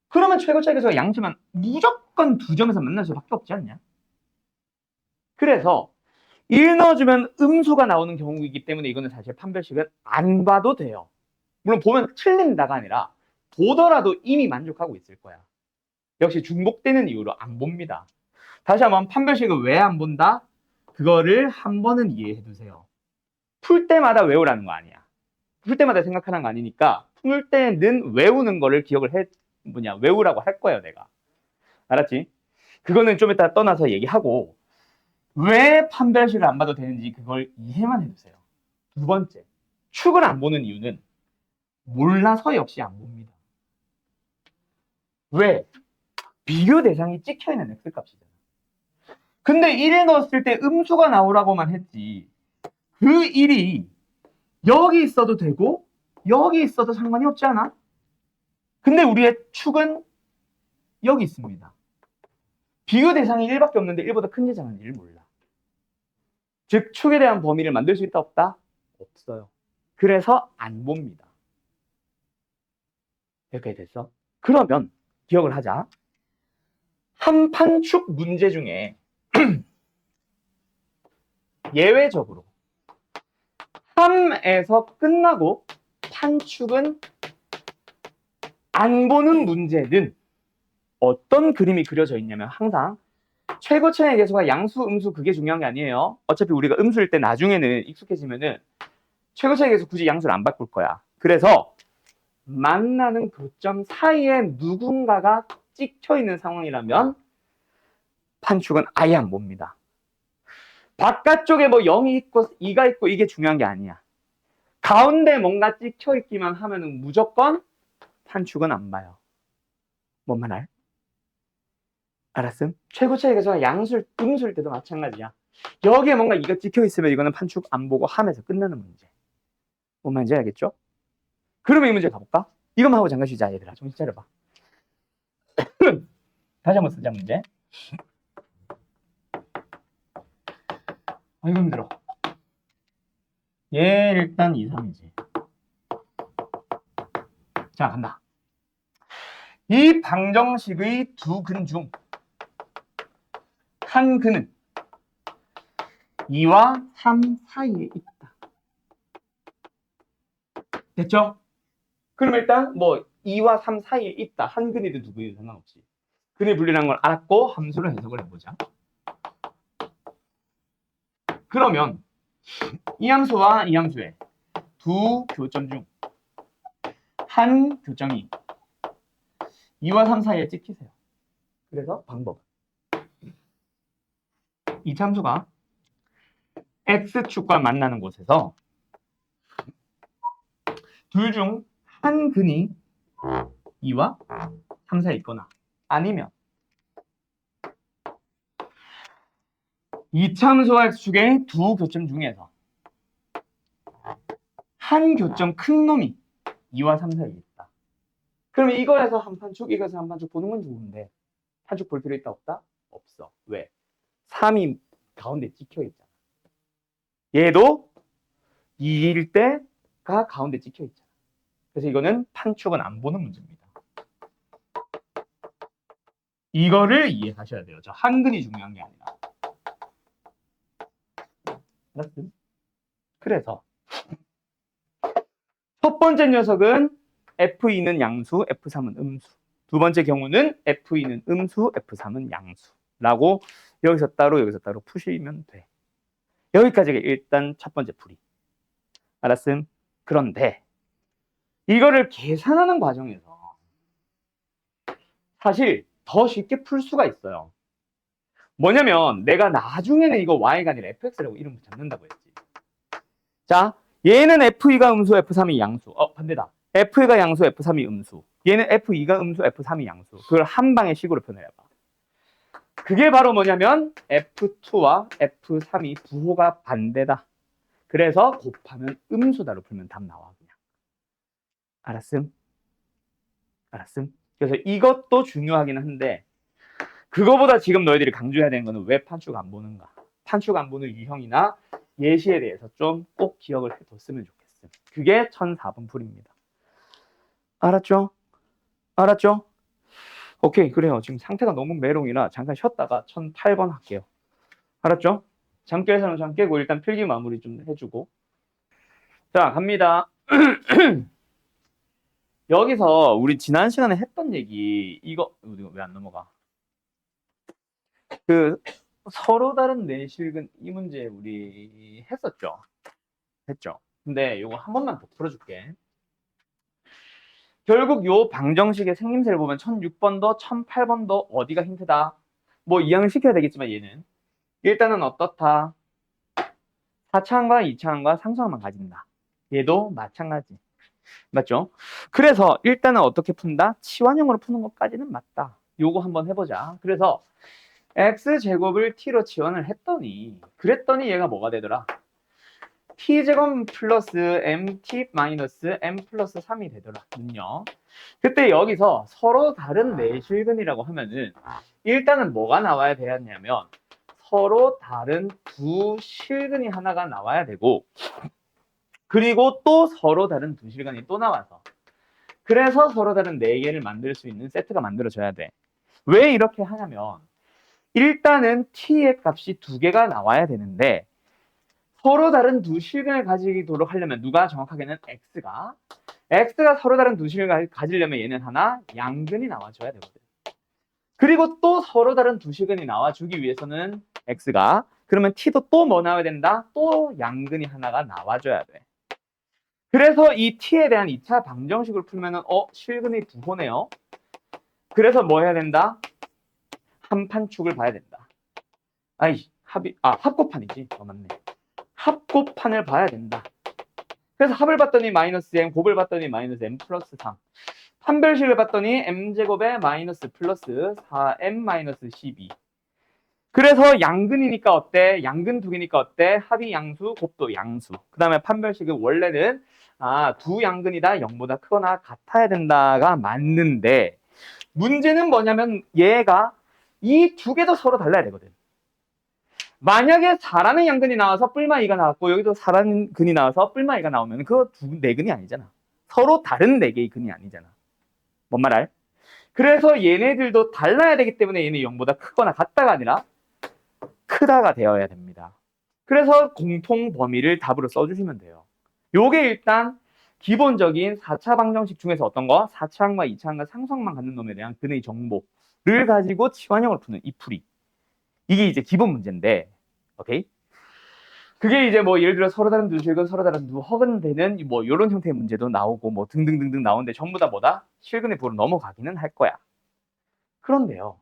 그러면 최고 차이 계수가 양수면 무조건 두 점에서 만날 수밖에 없지 않냐? 그래서 1 넣어주면 음수가 나오는 경우이기 때문에 이거는 사실 판별식은 안 봐도 돼요. 물론 보면 틀린다가 아니라 보더라도 이미 만족하고 있을 거야. 역시 중복되는 이유로 안 봅니다. 다시 한번 판별식을 왜 안 본다? 그거를 한 번은 이해해 두세요. 풀 때마다 외우라는 거 아니야. 풀 때마다 생각하는 거 아니니까 풀 때는 외우는 거를 기억을 외우라고 할 거예요, 내가. 알았지? 그거는 좀 이따 떠나서 얘기하고 왜 판별식을 안 봐도 되는지 그걸 이해만 해주세요. 두 번째, 축을 안 보는 이유는 몰라서 역시 안 봅니다. 왜? 비교 대상이 찍혀있는 x값이잖아. 근데 1에 넣었을 때 음수가 나오라고만 했지 그 1이 여기 있어도 되고 여기 있어도 상관이 없지 않아? 근데 우리의 축은 여기 있습니다. 비교 대상이 1밖에 없는데 1보다 큰지 작은지를 몰라. 즉 축에 대한 범위를 만들 수 있다 없다? 없어요. 그래서 안 봅니다. 여기까지 됐어? 그러면 기억을 하자. 한 판 축 문제 중에 예외적으로 3에서 끝나고 판축은 안 보는 문제는 어떤 그림이 그려져 있냐면 항상 최고 차이 계수가 양수, 음수 그게 중요한 게 아니에요. 어차피 우리가 음수일 때 나중에는 익숙해지면은 최고 차이 계수 굳이 양수를 안 바꿀 거야. 그래서 만나는 교점 사이에 누군가가 찍혀 있는 상황이라면 판축은 아예 안 봅니다. 바깥쪽에 뭐 0이 있고 2가 있고 이게 중요한 게 아니야. 가운데 뭔가 찍혀 있기만 하면은 무조건 판축은 안 봐요. 뭔 말 알? 알았음? 최고 차이 계수가 양수일, 음수일 때도 마찬가지야. 여기에 뭔가 이거 찍혀 있으면 이거는 판축 안 보고 함에서 끝나는 문제. 뭔 말인지 알겠죠? 그러면 이 문제 가볼까? 이것만 하고 잠깐 쉬자, 얘들아. 정신 차려봐. 다시 한번 쓰자, 문제. 아이고, 힘들어. 얘 일단 2, 3이지. 자, 간다. 이 방정식의 두 근 중 한 근은 2와 3 사이에 있다. 됐죠? 그럼 일단 뭐 2와 3 사이에 있다. 한 근이든 두 근이든 상관없이. 근의 분리라는 걸 알았고 함수로 해석을 해보자. 그러면 이 함수와 이 함수의 두 교점 중 한 교점이 2와 3 사이에 찍히세요. 그래서 방법. 이 함수가 x축과 만나는 곳에서 둘 중 한 근이 2와 3 사이에 있거나 아니면 이참수와 x축의 두 교점 중에서 한 교점 큰 놈이 2와 3 사이에 있다. 그러면 이거에서 한 판축, 이거에서 한 판축 보는 건 좋은데 판축 볼 필요 있다 없다? 없어. 왜? 3이 가운데 찍혀 있잖아. 얘도 2일 때가 가운데 찍혀 있잖아. 그래서 이거는 판축은 안 보는 문제입니다. 이거를 이해하셔야 돼요. 저 한근이 중요한 게 아니라. 알았음? 그래서 첫 번째 녀석은 F2는 양수, F3은 음수. 두 번째 경우는 F2는 음수, F3은 양수라고 여기서 따로 푸시면 돼. 여기까지가 일단 첫 번째 풀이. 알았음? 그런데 이거를 계산하는 과정에서 사실 더 쉽게 풀 수가 있어요. 뭐냐면 내가 나중에는 이거 y가 아니라 fx라고 이름 잡는다고 했지. 자, 얘는 f2가 음수, f3이 양수. 반대다. f2가 양수, f3이 음수. 얘는 f2가 음수, f3이 양수. 그걸 한 방의 식으로 표현해봐. 그게 바로 뭐냐면 f2와 f3이 부호가 반대다. 그래서 곱하면 음수다로 풀면 답 나와 그냥. 알았음? 알았음? 그래서 이것도 중요하긴 한데 그거보다 지금 너희들이 강조해야 되는 거는 왜 판축 안 보는가? 판축 안 보는 유형이나 예시에 대해서 좀 꼭 기억을 해뒀으면 좋겠음. 그게 1004번 풀입니다. 알았죠? 알았죠? 오케이, 그래요. 지금 상태가 너무 메롱이라 잠깐 쉬었다가 1008번 할게요. 알았죠? 잠 깰 사람 잠 깨고 일단 필기 마무리 좀 해주고. 자, 갑니다. 여기서 우리 지난 시간에 했던 얘기 이거 왜 안 넘어가? 그 서로 다른 내실근 이 문제 우리 했었죠? 했죠? 근데 이거 한 번만 더 풀어줄게. 결국 요 방정식의 생김새를 보면 1006번도 1008번도 어디가 힌트다? 뭐 이해를 시켜야 되겠지만 얘는 일단은 어떻다? 4차항과 2차항과 상수항만 가진다. 얘도 마찬가지. 맞죠? 그래서 일단은 어떻게 푼다? 치환형으로 푸는 것까지는 맞다. 요거 한번 해보자. 그래서 x제곱을 t로 치환을 했더니 그랬더니 얘가 뭐가 되더라? t제곱 플러스 mt 마이너스 m 플러스 3이 되더라. 는요. 그때 여기서 서로 다른 내실근이라고 하면은 일단은 뭐가 나와야 되었냐면 서로 다른 두 실근이 하나가 나와야 되고 그리고 또 서로 다른 두 실근이 또 나와서 그래서 서로 다른 네 개를 만들 수 있는 세트가 만들어져야 돼. 왜 이렇게 하냐면 일단은 t의 값이 두 개가 나와야 되는데 서로 다른 두 실근을 가지도록 하려면 누가 정확하게는 x가 서로 다른 두 실근을 가지려면 얘는 하나 양근이 나와줘야 되거든. 그리고 또 서로 다른 두 실근이 나와주기 위해서는 x가 그러면 t도 또 뭐 나와야 된다? 또 양근이 하나가 나와줘야 돼. 그래서 이 t에 대한 2차 방정식을 풀면은 실근이 부호네요. 그래서 뭐 해야 된다? 한 판축을 봐야 된다. 합곱판이지. 맞네. 합곱판을 봐야 된다. 그래서 합을 봤더니 마이너스 m, 곱을 봤더니 마이너스 m 플러스 3. 판별식을 봤더니 m제곱에 마이너스 플러스 4m 마이너스 12. 그래서 양근이니까 어때? 양근 두 개니까 어때? 합이 양수, 곱도 양수. 그 다음에 판별식은 원래는 아, 두 양근이 다 0보다 크거나 같아야 된다가 맞는데 문제는 뭐냐면 얘가 이 두 개도 서로 달라야 되거든. 만약에 4라는 양근이 나와서 뿔마 2가 나왔고 여기도 4라는 근이 나와서 뿔마 2가 나오면 그거 네 근이 아니잖아. 서로 다른 네 개의 근이 아니잖아. 뭔 말 알? 그래서 얘네들도 달라야 되기 때문에 얘는 0보다 크거나 같다가 아니라 크다가 되어야 됩니다. 그래서 공통 범위를 답으로 써주시면 돼요. 요게 일단 기본적인 4차 방정식 중에서 어떤 거? 4차항과 2차항과 상수항만 갖는 놈에 대한 근의 정보를 가지고 치환형을 푸는 이 풀이. 이게 이제 기본 문제인데, 오케이? 그게 이제 뭐 예를 들어 서로 다른 누실근, 서로 다른 누허근 되는 뭐 이런 형태의 문제도 나오고 뭐 등등등등 나오는데 전부 다 뭐다? 실근의 부로 넘어가기는 할 거야. 그런데요.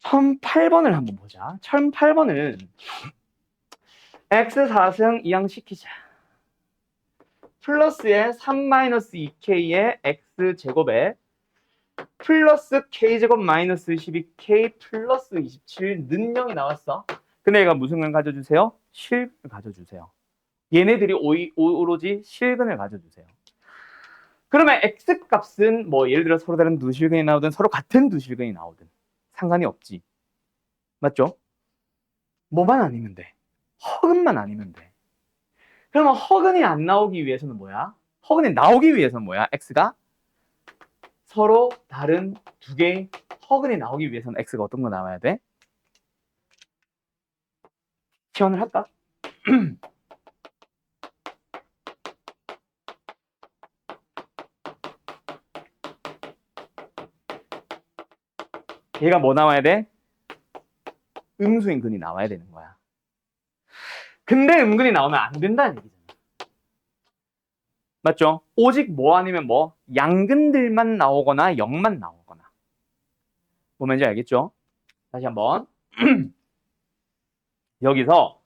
1008번을 한번 보자. 1008번은 x4승 이항시키자. 플러스에 3-2k의 x제곱에 플러스 k제곱 마이너스 12k 플러스 27는 0이 나왔어. 근데 얘가 무슨 걸 가져주세요? 실근을 가져주세요. 얘네들이 오로지 실근을 가져주세요. 그러면 x값은 뭐 예를 들어 서로 다른 누실근이 나오든 서로 같은 누실근이 나오든 상관이 없지. 맞죠? 뭐만 아니면 돼. 허근만 아니면 돼. 그러면 허근이 안 나오기 위해서는 뭐야? 허근이 나오기 위해서는 뭐야? x가 서로 다른 두 개의 허근이 나오기 위해서는 x가 어떤 거 나와야 돼? 지원을 할까? 얘가 뭐 나와야 돼? 음수인 근이 나와야 되는 거야. 근데 음근이 나오면 안 된다는 얘기잖아. 맞죠? 오직 뭐 아니면 뭐 양근들만 나오거나 0만 나오거나. 뭔지 알겠죠? 다시 한번. 여기서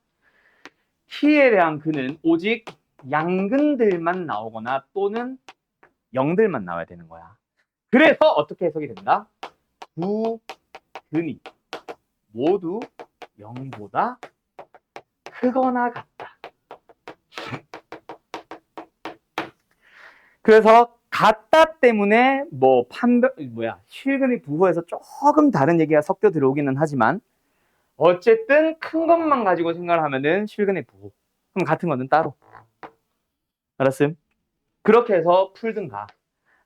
t에 대한 근은 오직 양근들만 나오거나 또는 0들만 나와야 되는 거야. 그래서 어떻게 해석이 된다? 두 근이 모두 0보다 크거나 같다. 그래서 같다 때문에 뭐 실근의 부호에서 조금 다른 얘기가 섞여 들어오기는 하지만 어쨌든 큰 것만 가지고 생각을 하면은 실근의 부호. 그럼 같은 거는 따로. 알았음? 그렇게 해서 풀든가.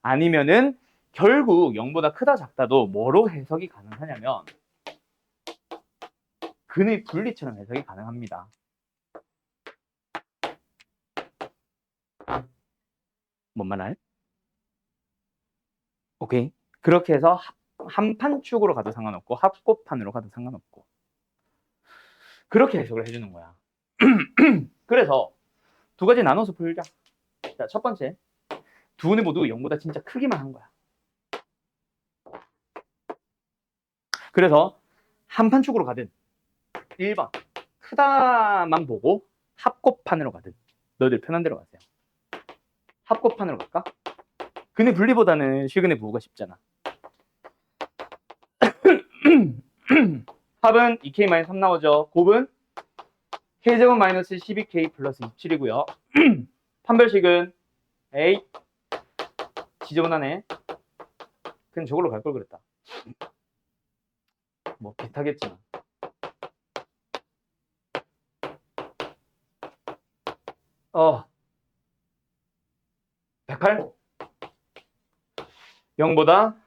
아니면은 결국 0보다 크다 작다도 뭐로 해석이 가능하냐면 근의 분리처럼 해석이 가능합니다. 뭔 말 알? 오케이. 그렇게 해서 한판축으로 가도 상관없고 합곱판으로 가도 상관없고 그렇게 해석을 해주는 거야. 그래서 두 가지 나눠서 풀자. 자, 첫 번째, 두 근이 모두 0보다 진짜 크기만 한 거야. 그래서 한판축으로 가든 1번 크다만 보고 합곱판으로 가든 너희들 편한 대로 가세요. 합곱판으로 갈까? 근의 분리보다는 실근의 부호가 쉽잖아. 합은 2k-3 나오죠. 곱은 k제곱 마이너스 12k 플러스 27이고요. 판별식은 A 지저분하네. 그냥 저걸로 갈 걸 그랬다. 뭐 비슷하겠지만. 108? 0보다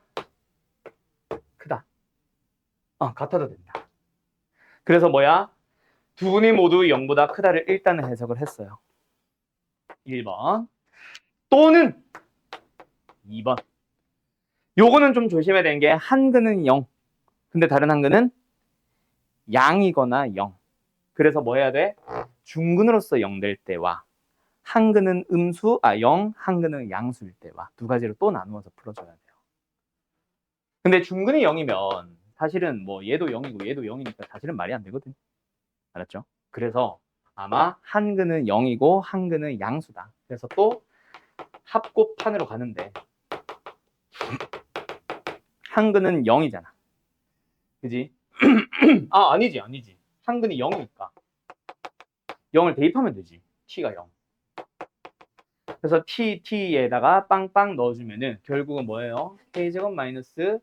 크다. 같아도 된다. 그래서 뭐야? 두 근이 모두 0보다 크다를 일단은 해석을 했어요. 1번. 또는 2번. 요거는 좀 조심해야 되는 게 한 근은 0. 근데 다른 한 근은 양이거나 0. 그래서 뭐 해야 돼? 중근으로서 0 될 때와 한 근은 0, 한 근은 양수일 때와 두 가지로 또 나누어서 풀어줘야 돼요. 근데 중근이 0이면 사실은 뭐 얘도 0이고 얘도 0이니까 사실은 말이 안 되거든. 알았죠? 그래서 아마 한 근은 0이고 한 근은 양수다. 그래서 또 합곱판으로 가는데 한 근은 0이잖아. 그지? 아니지. 한 근이 0이니까 0을 대입하면 되지. t가 0. 그래서 t에다가 빵빵 넣어주면은 결국은 뭐예요? k제곱 마이너스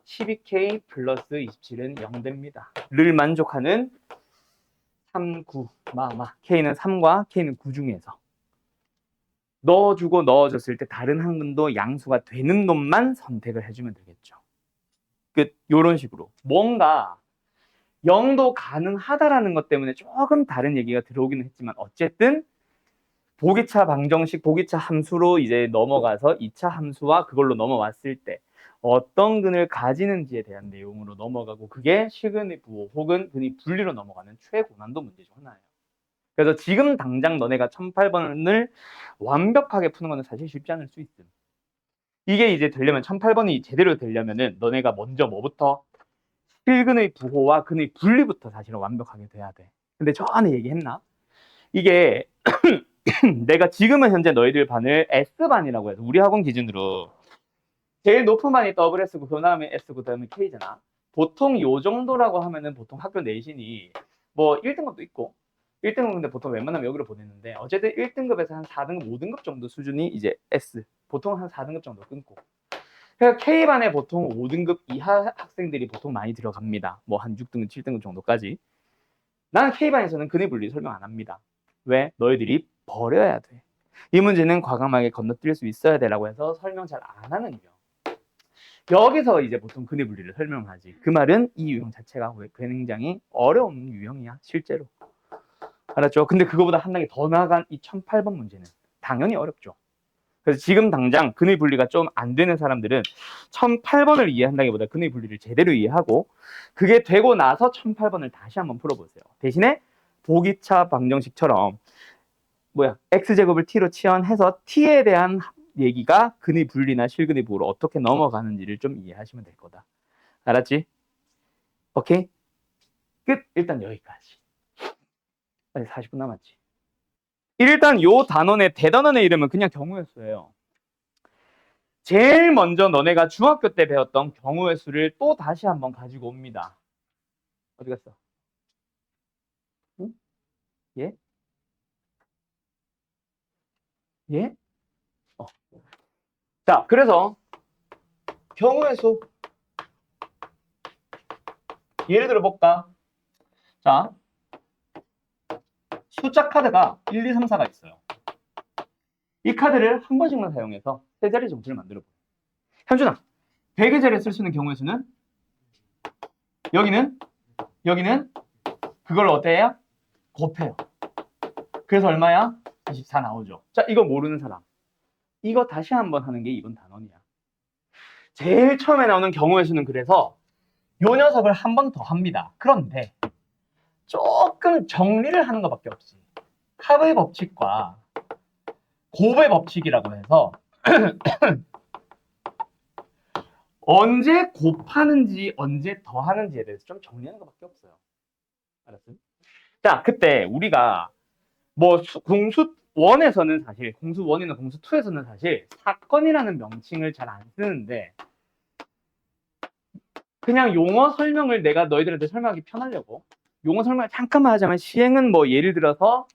12k 플러스 27은 0 됩니다. 를 만족하는 3, 9, k는 3과 k는 9 중에서 넣어주고 넣어줬을 때 다른 한 근도 양수가 되는 놈만 선택을 해주면 되겠죠. 끝. 요런 식으로 뭔가 0도 가능하다라는 것 때문에 조금 다른 얘기가 들어오기는 했지만 어쨌든 보기차 방정식, 보기차 함수로 이제 넘어가서 2차 함수와 그걸로 넘어왔을 때 어떤 근을 가지는지에 대한 내용으로 넘어가고 그게 실근의 부호 혹은 근의 분리로 넘어가는 최고난도 문제 중 하나예요. 그래서 지금 당장 너네가 1008번을 완벽하게 푸는 거는 사실 쉽지 않을 수 있음. 이게 이제 되려면 1008번이 제대로 되려면은 너네가 먼저 뭐부터? 실근의 부호와 근의 분리부터 사실은 완벽하게 돼야 돼. 근데 저 안에 얘기했나? 이게 내가 지금은 현재 너희들 반을 S반이라고 해서 우리 학원 기준으로 제일 높은 반이 WS고 그 다음에 S고 그 다음에 K잖아. 보통 요 정도라고 하면은 보통 학교 내신이 뭐 1등급도 있고 1등급 근데 보통 웬만하면 여기로 보내는데 어쨌든 1등급에서 한 4등급, 5등급 정도 수준이 이제 S. 보통 한 4등급 정도 끊고. 그래서 K반에 보통 5등급 이하 학생들이 보통 많이 들어갑니다. 뭐 한 6등급, 7등급 정도까지. 나는 K반에서는 근의 분리 설명 안 합니다. 왜? 너희들이 버려야 돼. 이 문제는 과감하게 건너뛸 수 있어야 되라고 해서 설명 잘 안 하는 유형. 여기서 이제 보통 근의 분리를 설명하지. 그 말은 이 유형 자체가 굉장히 어려운 유형이야, 실제로. 알았죠? 근데 그거보다 한 단계 더 나아간 이 1008번 문제는 당연히 어렵죠. 그래서 지금 당장 근의 분리가 좀 안 되는 사람들은 1008번을 이해한다기보다 근의 분리를 제대로 이해하고 그게 되고 나서 1008번을 다시 한번 풀어보세요. 대신에 보기차 방정식처럼 x제곱을 t로 치환해서 t에 대한 얘기가 근의 분리나 실근의 부호로 어떻게 넘어가는지를 좀 이해하시면 될 거다. 알았지? 오케이? 끝! 일단 여기까지. 아직 40분 남았지. 일단 요 단원의 대단원의 이름은 그냥 경우의 수예요. 제일 먼저 너네가 중학교 때 배웠던 경우의 수를 또 다시 한번 가지고 옵니다. 어디 갔어? 응? 예? 예? 자, 그래서 경우의 수 예를 들어 볼까? 자, 숫자 카드가 1, 2, 3, 4가 있어요. 이 카드를 한 번씩만 사용해서 세 자리 점수를 만들어 보세요. 현준아, 100의 자리에 쓸 수 있는 경우의 수는 여기는 그걸 어떻게 해요? 곱해요. 그래서 얼마야? 24 나오죠. 자, 이거 모르는 사람. 이거 다시 한번 하는 게 이번 단원이야. 제일 처음에 나오는 경우의 수는 그래서 요 녀석을 한 번 더 합니다. 그런데 조금 정리를 하는 것밖에 없지. 합의 법칙과 곱의 법칙이라고 해서 언제 곱하는지 언제 더하는지에 대해서 좀 정리하는 것밖에 없어요. 알았어요? 자, 그때 우리가 뭐 공수 1에서는 사실 공수 1이나 공수 2에서는 사실 사건이라는 명칭을 잘 안 쓰는데 그냥 용어 설명을 내가 너희들한테 설명하기 편하려고 용어 설명을 잠깐만 하자면 시행은 뭐 예를 들어서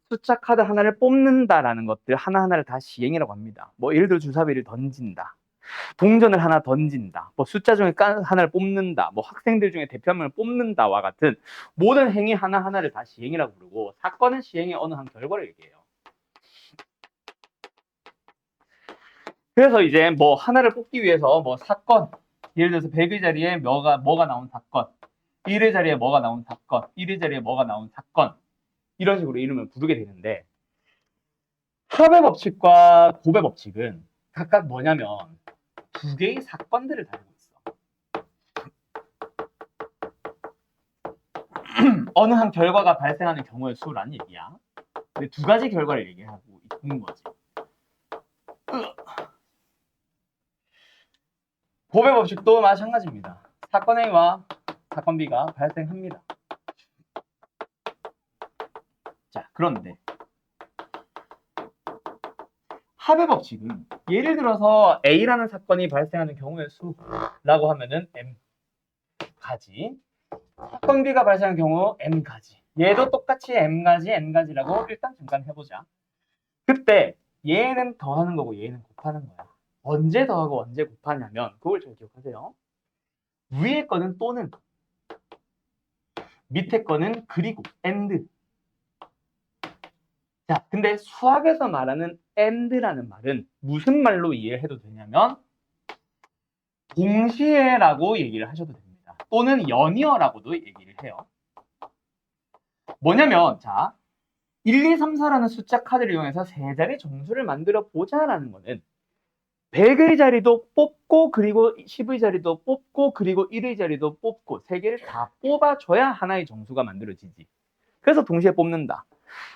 숫자 카드 하나를 뽑는다라는 것들 하나하나를 다 시행이라고 합니다. 뭐 예를 들어 주사위를 던진다. 동전을 하나 던진다. 뭐 숫자 중에 하나를 뽑는다. 뭐 학생들 중에 대표 한 명을 뽑는다와 같은 모든 행위 하나하나를 다 시행이라고 부르고 사건은 시행의 어느 한 결과를 얘기해요. 그래서 이제 뭐 하나를 뽑기 위해서 뭐 사건 예를 들어서 100의 자리에 뭐가 나온 사건 1의 자리에 뭐가 나온 사건 1의 자리에 뭐가 나온 사건 이런 식으로 이름을 부르게 되는데 합의 법칙과 곱의 법칙은 각각 뭐냐면 두 개의 사건들을 다루고 있어. 어느 한 결과가 발생하는 경우의 수라는 얘기야. 근데 두 가지 결과를 얘기하고 있는 거지. 곱의 법칙도 마찬가지입니다. 사건 A와 사건 B가 발생합니다. 자, 그런데 합의 법칙은 예를 들어서 A라는 사건이 발생하는 경우의 수라고 하면은 M 가지 사건 B가 발생하는 경우 M가지 얘도 똑같이 M가지 N가지라고 일단 잠깐 해보자. 그때 얘는 더하는 거고 얘는 곱하는 거야. 언제 더하고 언제 곱하냐면 그걸 잘 기억하세요. 위에 거는 또는, 밑에 거는 그리고, and. 자, 근데 수학에서 말하는 and라는 말은 무슨 말로 이해해도 되냐면 동시에라고 얘기를 하셔도 됩니다. 또는 연이어라고도 얘기를 해요. 뭐냐면 자, 1, 2, 3, 4라는 숫자 카드를 이용해서 세 자리 정수를 만들어 보자라는 거는 100의 자리도 뽑고 그리고 10의 자리도 뽑고 그리고 1의 자리도 뽑고 세 개를 다 뽑아줘야 하나의 정수가 만들어지지. 그래서 동시에 뽑는다.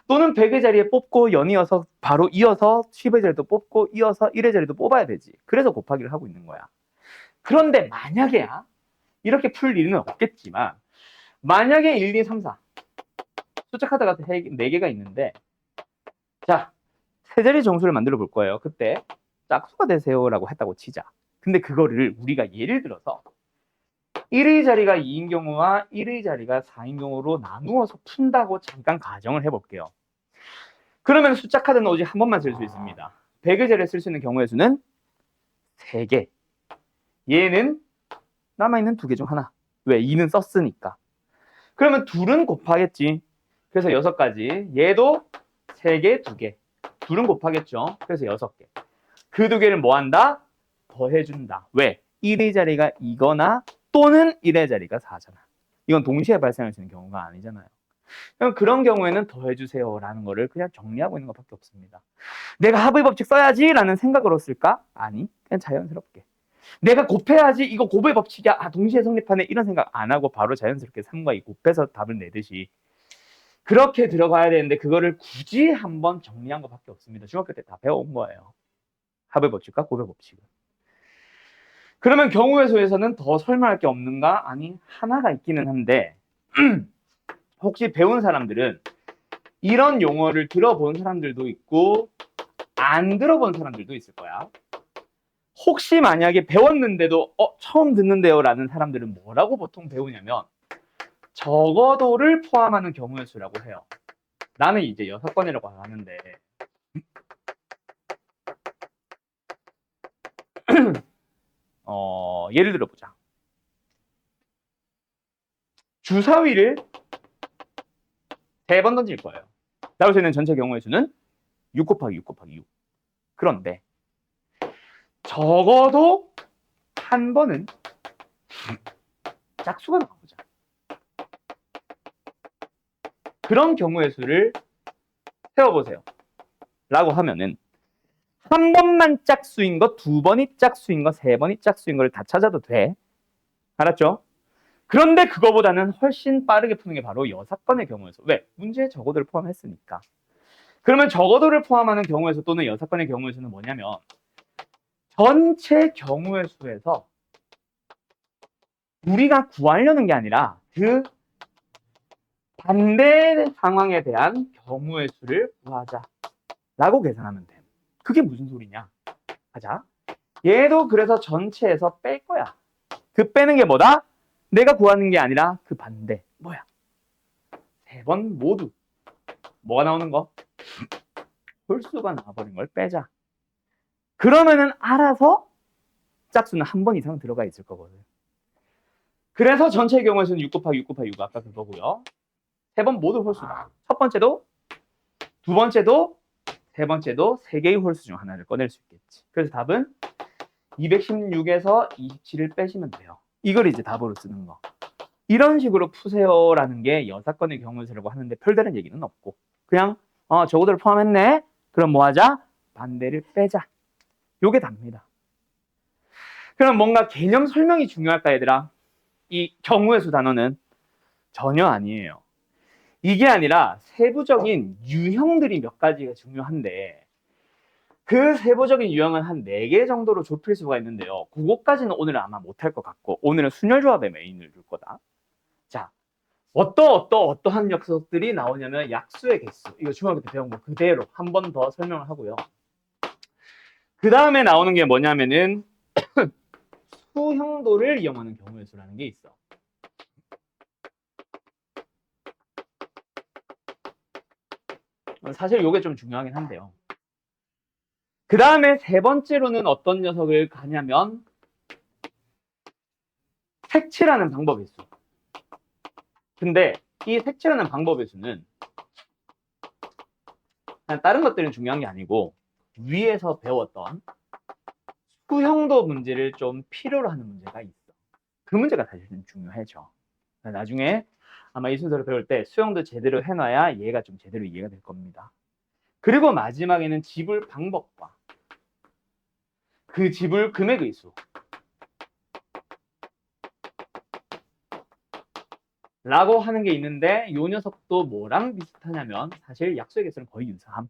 또는 100의 자리에 뽑고 연이어서 바로 이어서 10의 자리도 뽑고 이어서 1의 자리도 뽑아야 되지. 그래서 곱하기를 하고 있는 거야. 그런데 만약에야 이렇게 풀 일은 없겠지만 만약에 1, 2, 3, 4 숫자 카드가 4개가 있는데 자, 세 자리 정수를 만들어 볼 거예요. 그때 짝수가 되세요라고 했다고 치자. 근데 그거를 우리가 예를 들어서 1의 자리가 2인 경우와 1의 자리가 4인 경우로 나누어서 푼다고 잠깐 가정을 해볼게요. 그러면 숫자 카드는 오직 한 번만 쓸 수 있습니다. 100의 자리에 쓸 수 있는 경우의 수는 3개. 얘는 남아있는 2개 중 하나. 왜? 2는 썼으니까. 그러면 둘은 곱하겠지. 그래서 6가지. 얘도 3개, 2개. 둘은 곱하겠죠. 그래서 6개. 그 2개를 뭐 한다? 더해준다. 왜? 1의 자리가 2거나 또는 1의 자리가 4잖아. 이건 동시에 발생할 수 있는 경우가 아니잖아요. 그런 경우에는 더해주세요라는 거를 그냥 정리하고 있는 것밖에 없습니다. 내가 합의 법칙 써야지라는 생각으로 쓸까? 아니, 그냥 자연스럽게. 내가 곱해야지 이거 곱의 법칙이야. 아, 동시에 성립하네. 이런 생각 안 하고 바로 자연스럽게 3과 2 곱해서 답을 내듯이 그렇게 들어가야 되는데 그거를 굳이 한번 정리한 것밖에 없습니다. 중학교 때 다 배워온 거예요. 합의 법칙과 곱의 법칙을. 그러면 경우의 수에서는 더 설명할 게 없는가? 아니, 하나가 있기는 한데 혹시 배운 사람들은 이런 용어를 들어본 사람들도 있고 안 들어본 사람들도 있을 거야. 혹시 만약에 배웠는데도 처음 듣는데요 라는 사람들은 뭐라고 보통 배우냐면 적어도를 포함하는 경우의 수라고 해요. 나는 이제 6건이라고 하는데 예를 들어보자. 주사위를 3번 던질 거예요. 나올 수 있는 전체 경우의 수는 6 곱하기 6 곱하기 6. 그런데 적어도 한 번은 짝수가 나오자. 그런 경우의 수를 세워보세요. 라고 하면은 한 번만 짝수인 거, 2번이 짝수인 거, 3번이 짝수인 걸 다 찾아도 돼. 알았죠? 그런데 그거보다는 훨씬 빠르게 푸는 게 바로 6건의 경우의 수. 왜? 문제에 적어도를 포함했으니까. 그러면 적어도를 포함하는 경우의 수 또는 6건의 경우의 수는 뭐냐면 전체 경우의 수에서 우리가 구하려는 게 아니라 그 반대 상황에 대한 경우의 수를 구하자라고 계산하면 돼. 그게 무슨 소리냐? 하자. 얘도 그래서 전체에서 뺄 거야. 그 빼는 게 뭐다? 내가 구하는 게 아니라 그 반대. 뭐야? 3번 모두 뭐가 나오는 거? 홀수가 나와버린 걸 빼자. 그러면은 알아서 짝수는 한 번 이상 들어가 있을 거거든. 그래서 전체 경우의 수는 6 곱하기 6 곱하기 6 아까 그거고요. 3번 모두 홀수다. 첫 번째도 두 번째도 세 번째도 3개의 홀수 중 하나를 꺼낼 수 있겠지. 그래서 답은 216에서 27을 빼시면 돼요. 이걸 이제 답으로 쓰는 거. 이런 식으로 푸세요라는 게 6건의 경우의 수라고 하는데 별다른 얘기는 없고 그냥 적어도를 포함했네. 그럼 뭐 하자? 반대를 빼자. 요게 답니다. 그럼 뭔가 개념 설명이 중요할까 얘들아? 이 경우의 수 단어는 전혀 아니에요. 이게 아니라 세부적인 유형들이 몇 가지가 중요한데 그 세부적인 유형은 한 4개 정도로 좁힐 수가 있는데요. 그거까지는 오늘은 아마 못할 것 같고 오늘은 순열조합에 메인을 둘 거다. 자, 어떠한 녀석들이 나오냐면 약수의 개수. 이거 중학교 때 배운 거 그대로 한 번 더 설명을 하고요. 그 다음에 나오는 게 뭐냐면은 수형도를 이용하는 경우의 수라는 게 있어. 사실 이게 좀 중요하긴 한데요. 그 다음에 세 번째로는 어떤 녀석을 가냐면 색칠하는 방법의 수. 근데 이 색칠하는 방법의 수는 그냥 다른 것들은 중요한 게 아니고 위에서 배웠던 수형도 문제를 좀 필요로 하는 문제가 있어. 그 문제가 사실은 중요하죠. 나중에 아마 이 순서를 배울 때 수형도 제대로 해놔야 얘가 좀 제대로 이해가 될 겁니다. 그리고 마지막에는 지불 방법과 그 지불 금액의 수 라고 하는 게 있는데 요 녀석도 뭐랑 비슷하냐면 사실 약수의 개수는 거의 유사함.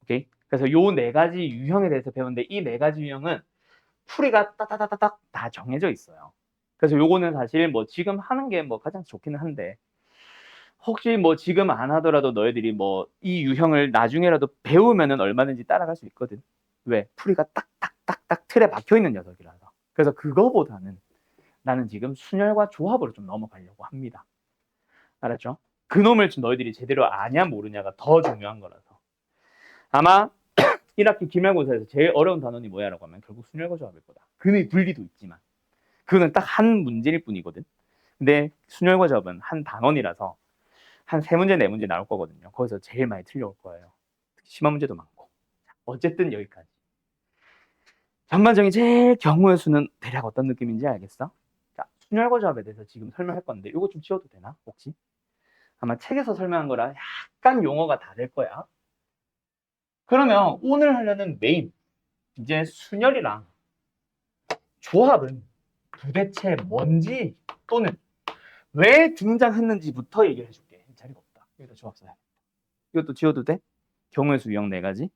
오케이? 그래서 요 네 가지 유형에 대해서 배웠는데 이 네 가지 유형은 풀이가 따다다다닥 다 정해져 있어요. 그래서 요거는 사실 뭐 지금 하는 게 뭐 가장 좋기는 한데 혹시 뭐 지금 안 하더라도 너희들이 뭐 이 유형을 나중에라도 배우면은 얼마든지 따라갈 수 있거든. 왜? 풀이가 딱딱딱딱 틀에 박혀 있는 녀석이라서. 그래서 그거보다는 나는 지금 순열과 조합으로 좀 넘어가려고 합니다. 알았죠? 그놈을 너희들이 제대로 아냐 모르냐가 더 중요한 거라서. 아마 1학기 기말고사에서 제일 어려운 단원이 뭐야라고 하면 결국 순열과 조합일 거다. 근의 분리도 있지만 그거는 딱 한 문제일 뿐이거든. 근데 순열과 조합은 한 단원이라서 한 3문제, 4문제 나올 거거든요. 거기서 제일 많이 틀려올 거예요. 심한 문제도 많고. 어쨌든 여기까지. 전반적인 제일 경우의 수는 대략 어떤 느낌인지 알겠어? 자, 순열과 조합에 대해서 지금 설명할 건데 이거 좀 지워도 되나? 혹시? 아마 책에서 설명한 거랑 약간 용어가 다를 거야. 그러면 오늘 하려는 메인, 이제 순열이랑 조합은 도대체 뭔지 또는 왜 등장했는지부터 얘기를 해줄게. 자리가 없다. 여기다 조합 써야 돼. 이것도 지워도 돼? 경우의 수 유형 4가지.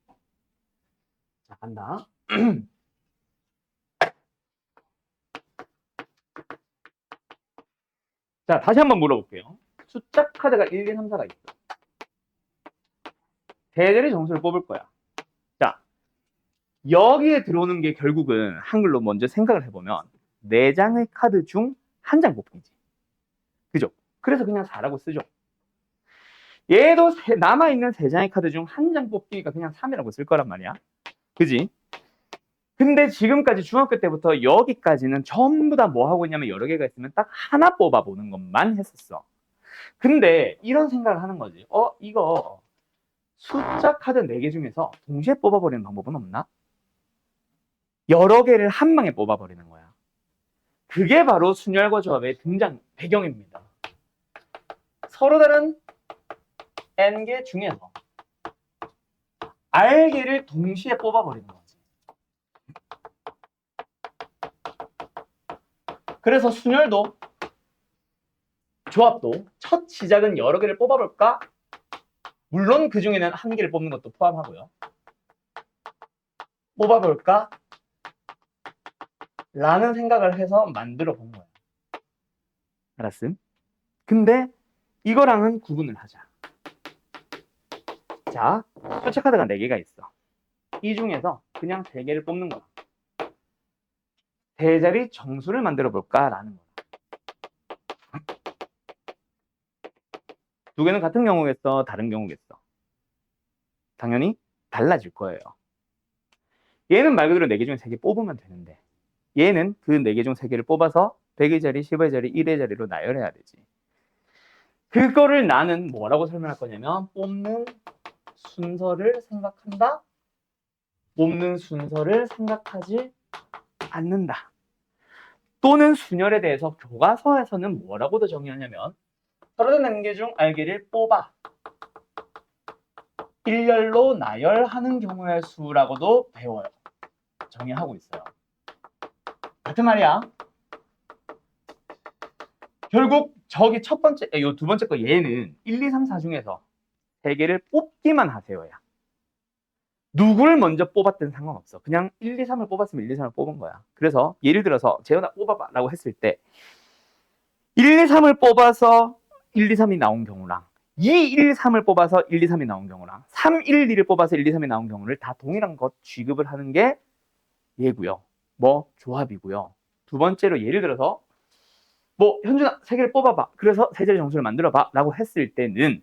자, 간다. 자, 다시 한번 물어볼게요. 숫자 카드가 1, 2, 3, 4가 있어. 대절의 정수를 뽑을 거야. 자, 여기에 들어오는 게 결국은 한글로 먼저 생각을 해보면 4장의 카드 중 한 장 뽑기지. 그죠? 그래서 그냥 4라고 쓰죠. 얘도 남아있는 3장의 카드 중 한 장 뽑기가 그냥 3이라고 쓸 거란 말이야. 그지? 근데 지금까지 중학교 때부터 여기까지는 전부 다 뭐 하고 있냐면 여러 개가 있으면 딱 하나 뽑아보는 것만 했었어. 근데 이런 생각을 하는 거지. 이거 숫자 카드 4개 중에서 동시에 뽑아버리는 방법은 없나? 여러 개를 한 방에 뽑아버리는 거야. 그게 바로 순열과 조합의 등장 배경입니다. 서로 다른 N개 중에서 R개를 동시에 뽑아버리는 거지. 그래서 순열도 조합도 첫 시작은 여러 개를 뽑아볼까? 물론 그 중에는 한 개를 뽑는 것도 포함하고요. 뽑아볼까? 라는 생각을 해서 만들어 본 거야. 알았음? 근데 이거랑은 구분을 하자. 자, 숫자 카드가 4개가 있어. 이 중에서 그냥 3개를 뽑는 거야. 대자리 정수를 만들어 볼까? 라는 거야. 두 개는 같은 경우겠어? 다른 경우겠어? 당연히 달라질 거예요. 얘는 말 그대로 4개 중에 3개 뽑으면 되는데 얘는 그 4개 중 3개를 뽑아서 100의 자리, 10의 자리, 1의 자리로 나열해야 되지. 그거를 나는 뭐라고 설명할 거냐면 뽑는 순서를 생각한다? 뽑는 순서를 생각하지 않는다. 또는 순열에 대해서 교과서에서는 뭐라고도 정의하냐면 서로 다른 N개 중 R개를 뽑아 일렬로 나열하는 경우의 수라고도 배워요. 정의하고 있어요. 같은 말이야. 결국 저기 첫 번째, 요 두 번째 거 얘는 1, 2, 3, 4 중에서 3개를 뽑기만 하세요야. 누구를 먼저 뽑았든 상관없어. 그냥 1, 2, 3을 뽑았으면 1, 2, 3을 뽑은 거야. 그래서 예를 들어서 재현아 뽑아봐 라고 했을 때 1, 2, 3을 뽑아서 1, 2, 3이 나온 경우랑 2, 1, 3을 뽑아서 1, 2, 3이 나온 경우랑 3, 1, 2를 뽑아서 1, 2, 3이 나온 경우를 다 동일한 것 취급을 하는 게 얘고요. 뭐 조합이고요. 두 번째로 예를 들어서 뭐 현준아 3개를 뽑아봐. 그래서 세 자리 정수를 만들어봐 라고 했을 때는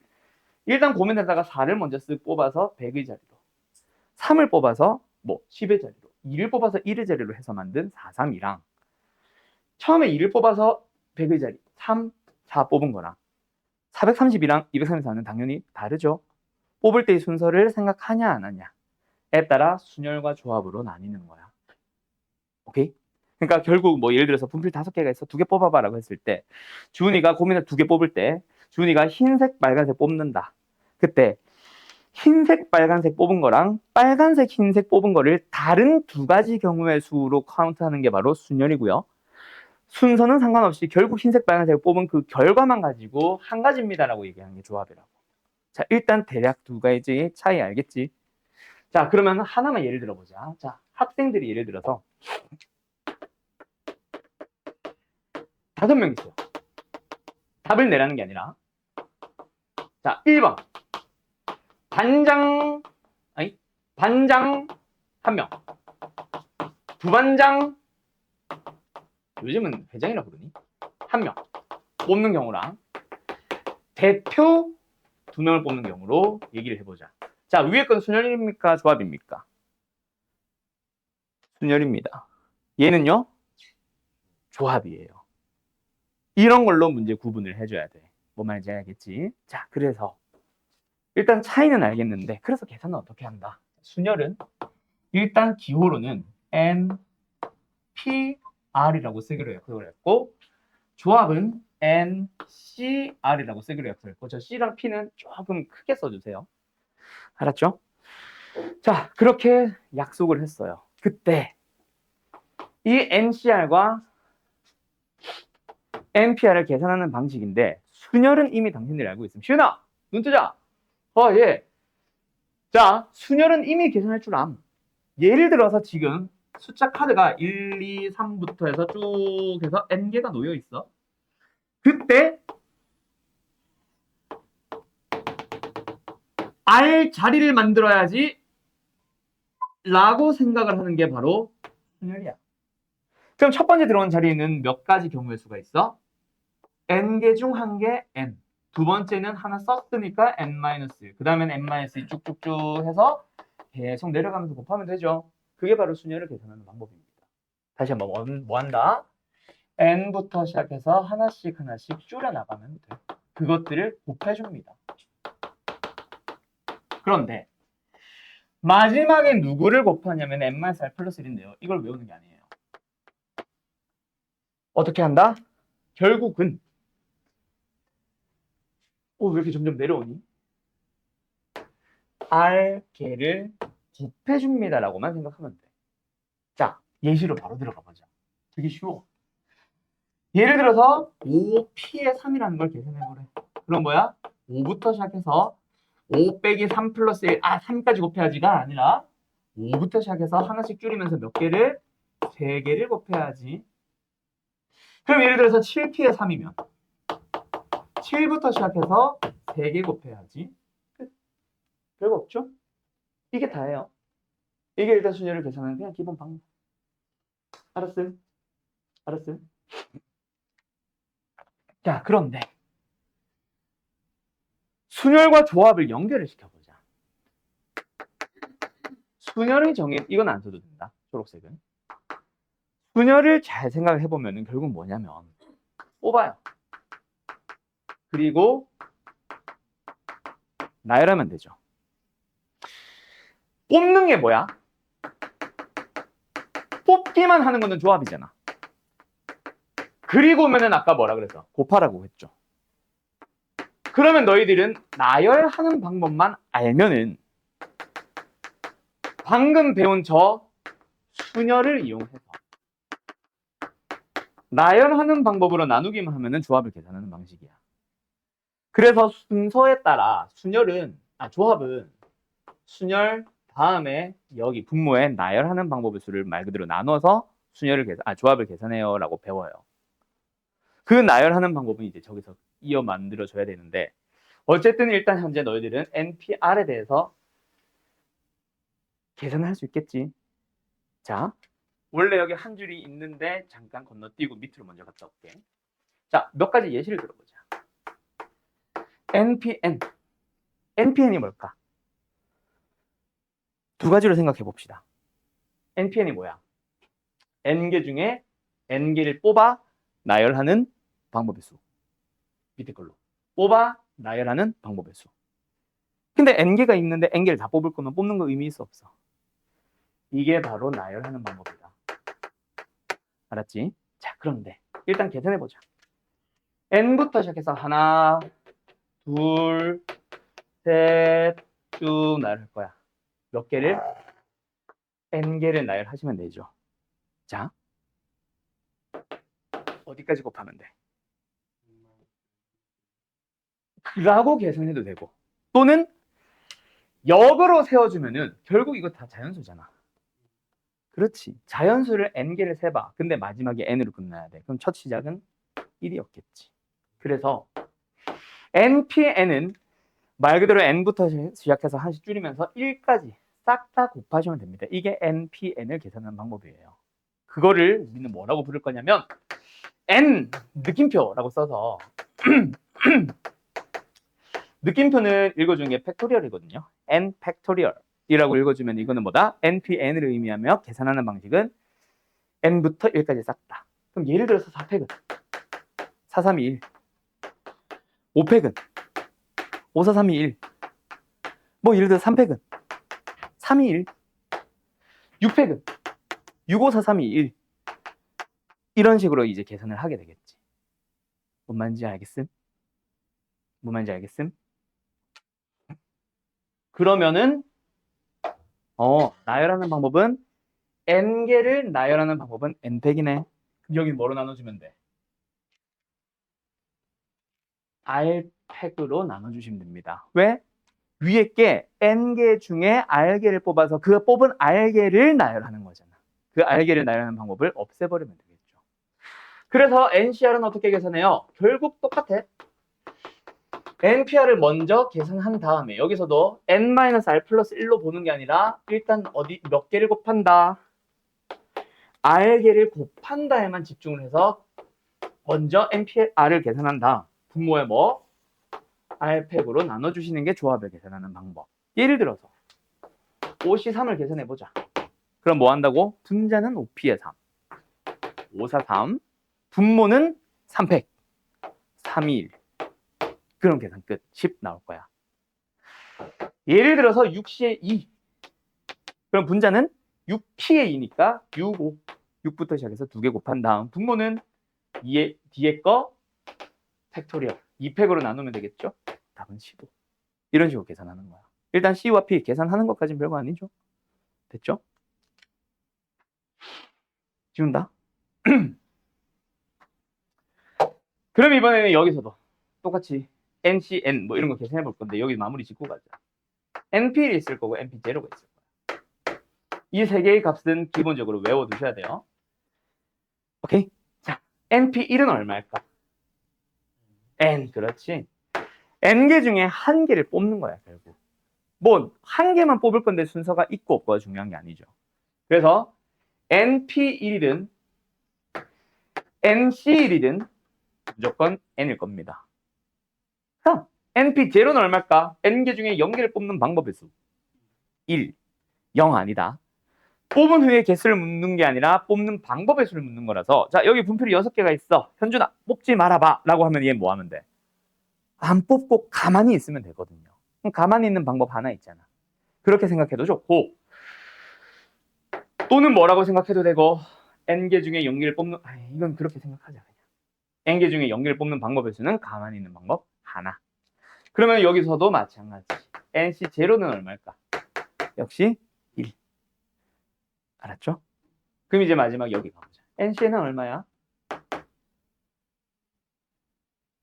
일단 고민하다가 4를 먼저 쓱 뽑아서 100의 자리로 3을 뽑아서 뭐 10의 자리로, 2를 뽑아서 1의 자리로 해서 만든 4, 3이랑 처음에 2를 뽑아서 100의 자리 3, 4 뽑은 거랑 432랑 234는 당연히 다르죠. 뽑을 때의 순서를 생각하냐 안 하냐에 따라 순열과 조합으로 나뉘는 거야. 오케이? 그러니까 결국 뭐 예를 들어서 분필 5개가 있어 2개 뽑아봐라고 했을 때 주은이가 고민을 2개 뽑을 때 주은이가 흰색, 빨간색 뽑는다. 그때 흰색, 빨간색 뽑은 거랑 빨간색, 흰색 뽑은 거를 다른 2가지 경우의 수로 카운트하는 게 바로 순열이고요. 순서는 상관없이 결국 흰색, 빨간색 뽑은 그 결과만 가지고 한 가지입니다라고 얘기하는 게 조합이라고. 자, 일단 대략 2가지 차이 알겠지? 자, 그러면 하나만 예를 들어보자. 자, 학생들이 예를 들어서 5명 있어요. 답을 내라는 게 아니라 자, 1번 반장 1명, 부반장, 요즘은 회장이라 부르니? 1명 뽑는 경우랑 대표 2명을 뽑는 경우로 얘기를 해보자. 자, 위에 건 순열입니까? 조합입니까? 순열입니다. 얘는요? 조합이에요. 이런 걸로 문제 구분을 해줘야 돼. 뭐 말인지 알겠지? 자, 그래서 일단 차이는 알겠는데 그래서 계산은 어떻게 한다? 순열은 일단 기호로는 NPR이라고 쓰기로 약속을 했고 조합은 NCR이라고 쓰기로 약속했고 저 C랑 P는 조금 크게 써주세요. 알았죠? 자, 그렇게 약속을 했어요. 그때 이 NCR과 NPR을 계산하는 방식인데 순열은 이미 당신들이 알고 있습니다. 시은아, 눈 뜨자. 예. 자, 순열은 이미 계산할 줄 암. 예를 들어서 지금 숫자 카드가 1, 2, 3부터 해서 쭉 해서 N개가 놓여 있어. 그때 R 자리를 만들어야지 라고 생각을 하는 게 바로 순열이야. 그럼 첫 번째 들어온 자리에는 몇 가지 경우의 수가 있어? N개 중 한 개 N. 두 번째는 하나 썼으니까 N-1. 그 다음엔 N-2 쭉쭉쭉 해서 계속 내려가면서 곱하면 되죠. 그게 바로 순열을 계산하는 방법입니다. 다시 한번 뭐 한다? N부터 시작해서 하나씩 하나씩 줄여나가면 돼. 그것들을 곱해줍니다. 그런데 마지막에 누구를 곱하냐면 N-R 플러스 1인데요. 이걸 외우는 게 아니에요. 어떻게 한다? 결국은 왜 이렇게 점점 내려오니? R개를 곱해줍니다라고만 생각하면 돼. 자, 예시로 바로 들어가 보자. 되게 쉬워. 예를 들어서 5p의 3이라는 걸 계산해보래. 그럼 뭐야? 5부터 시작해서 5 빼기 3 플러스 1, 3까지 곱해야지가 아니라 5부터 시작해서 하나씩 줄이면서 몇 개를? 3개를 곱해야지. 그럼 예를 들어서 7p의 3이면 7부터 시작해서 3개 곱해야지. 별거 없죠? 이게 다예요. 이게 일단 순열을 계산하는 그냥 기본 방법. 알았음? 알았음? 자, 그런데 순열과 조합을 연결을 시켜보자. 순열의 정의, 이건 안 써도 된다. 초록색은. 순열을 잘 생각을 해보면 결국 뭐냐면 뽑아요. 그리고 나열하면 되죠. 뽑는 게 뭐야? 뽑기만 하는 거는 조합이잖아. 그리고 오면은 아까 뭐라 그랬어? 곱하라고 했죠. 그러면 너희들은 나열하는 방법만 알면은 방금 배운 저 순열을 이용해서 나열하는 방법으로 나누기만 하면은 조합을 계산하는 방식이야. 그래서 순서에 따라 조합은 순열 다음에 여기 분모에 나열하는 방법의 수를 말 그대로 나눠서 조합을 계산해요라고 배워요. 그 나열하는 방법은 이제 저기서 이어 만들어줘야 되는데 어쨌든 일단 현재 너희들은 NPR에 대해서 계산을 할 수 있겠지. 자, 원래 여기 한 줄이 있는데 잠깐 건너뛰고 밑으로 먼저 갔다 올게. 자, 몇 가지 예시를 들어보자. NPN이 뭘까? 두 가지로 생각해 봅시다. NPN이 뭐야? N개 중에 N개를 뽑아 나열하는 방법의 수. 밑에 걸로. 뽑아 나열하는 방법의 수. 근데 N개가 있는데 N개를 다 뽑을 거면 뽑는 거 의미 있어 없어? 이게 바로 나열하는 방법이다. 알았지? 자, 그런데 일단 계산해 보자. N부터 시작해서 하나, 둘, 셋, 쭉 나열할 거야. 몇 개를? N개를 나열하시면 되죠. 자, 어디까지 곱하면 돼? 라고 계산해도 되고, 또는 역으로 세워주면은 결국 이거 다 자연수잖아. 그렇지. 자연수를 N개를 세봐. 근데 마지막에 N으로 끝나야 돼. 그럼 첫 시작은 1이었겠지. 그래서 NPN은 말 그대로 N부터 시작해서 한씩 줄이면서 1까지 싹 다 곱하시면 됩니다. 이게 NPN을 계산하는 방법이에요. 그거를 우리는 뭐라고 부를 거냐면 N 느낌표라고 써서 느낌표는 읽어주는 게 팩토리얼이거든요. N 팩토리얼이라고 읽어주면 이거는 뭐다? NPN을 의미하며 계산하는 방식은 N부터 1까지 싹 다. 그럼 예를 들어서 4팩은 4, 3, 2, 1. 5팩은 5, 4, 3, 2, 1. 뭐 예를 들어 3팩은 3, 2, 1. 6팩은 6, 5, 4, 3, 2, 1. 이런 식으로 이제 계산을 하게 되겠지. 뭔 말인지 알겠음? 뭔 말인지 알겠음? 그러면은 나열하는 방법은 N개를 나열하는 방법은 N팩이네. 여기 뭐로 나눠주면 돼? R팩으로 나눠주시면 됩니다. 왜? 위에 게 N개 중에 R개를 뽑아서 그 뽑은 R개를 나열하는 거잖아. 그 R개를 나열하는 방법을 없애버리면 되겠죠. 그래서 NCR은 어떻게 계산해요? 결국 똑같아. NPR을 먼저 계산한 다음에 여기서도 N-R 플러스 1로 보는 게 아니라 일단 어디 몇 개를 곱한다? R개를 곱한다에만 집중을 해서 먼저 NPR을 계산한다. 분모에 뭐? R팩으로 나눠주시는 게 조합을 계산하는 방법. 예를 들어서 OC3을 계산해보자. 그럼 뭐 한다고? 분자는 OP의 3. 5, 4, 3. 분모는 3팩. 3, 2, 1. 그럼 계산 끝. 10 나올 거야. 예를 들어서 6C의 2. 그럼 분자는 6P의 2니까 6, 5. 6부터 시작해서 2개 곱한 다음 분모는 뒤에 거 팩토리얼. 2팩으로 나누면 되겠죠? 답은 15. 이런 식으로 계산하는 거야. 일단 C와 P 계산하는 것까지는 별거 아니죠? 됐죠? 지운다. 그럼 이번에는 여기서도 똑같이 NCN 뭐 이런 거 계산해 볼 건데 여기 마무리 짓고 가자. NP를 있을 거고 NP0가 있을 거야. 이 세 개의 값은 기본적으로 외워두셔야 돼요. 오케이? 자, NP1은 얼마일까? N, 그렇지. N개 중에 한 개를 뽑는 거야, 결국. 뭐, 한 개만 뽑을 건데 순서가 있고 없고가 중요한 게 아니죠. 그래서 NP1이든 NC1이든 무조건 N일 겁니다. 그럼 NP0는 얼마일까? N개 중에 0개를 뽑는 방법의 수. 1, 0 아니다. 뽑은 후에 개수를 묻는 게 아니라 뽑는 방법의 수를 묻는 거라서 자, 여기 분필이 6개가 있어. 현준아, 뽑지 말아봐. 라고 하면 얘 뭐 하면 돼? 안 뽑고 가만히 있으면 되거든요. 그럼 가만히 있는 방법 하나 있잖아. 그렇게 생각해도 좋고 또는 뭐라고 생각해도 되고 N개 중에 0개를 뽑는 이건 그렇게 생각하자 그냥. N개 중에 0개를 뽑는 방법의 수는 가만히 있는 방법 하나. 그러면 여기서도 마찬가지. NC0는 얼마일까? 역시 1. 알았죠? 그럼 이제 마지막 여기 가보자. NC는 얼마야?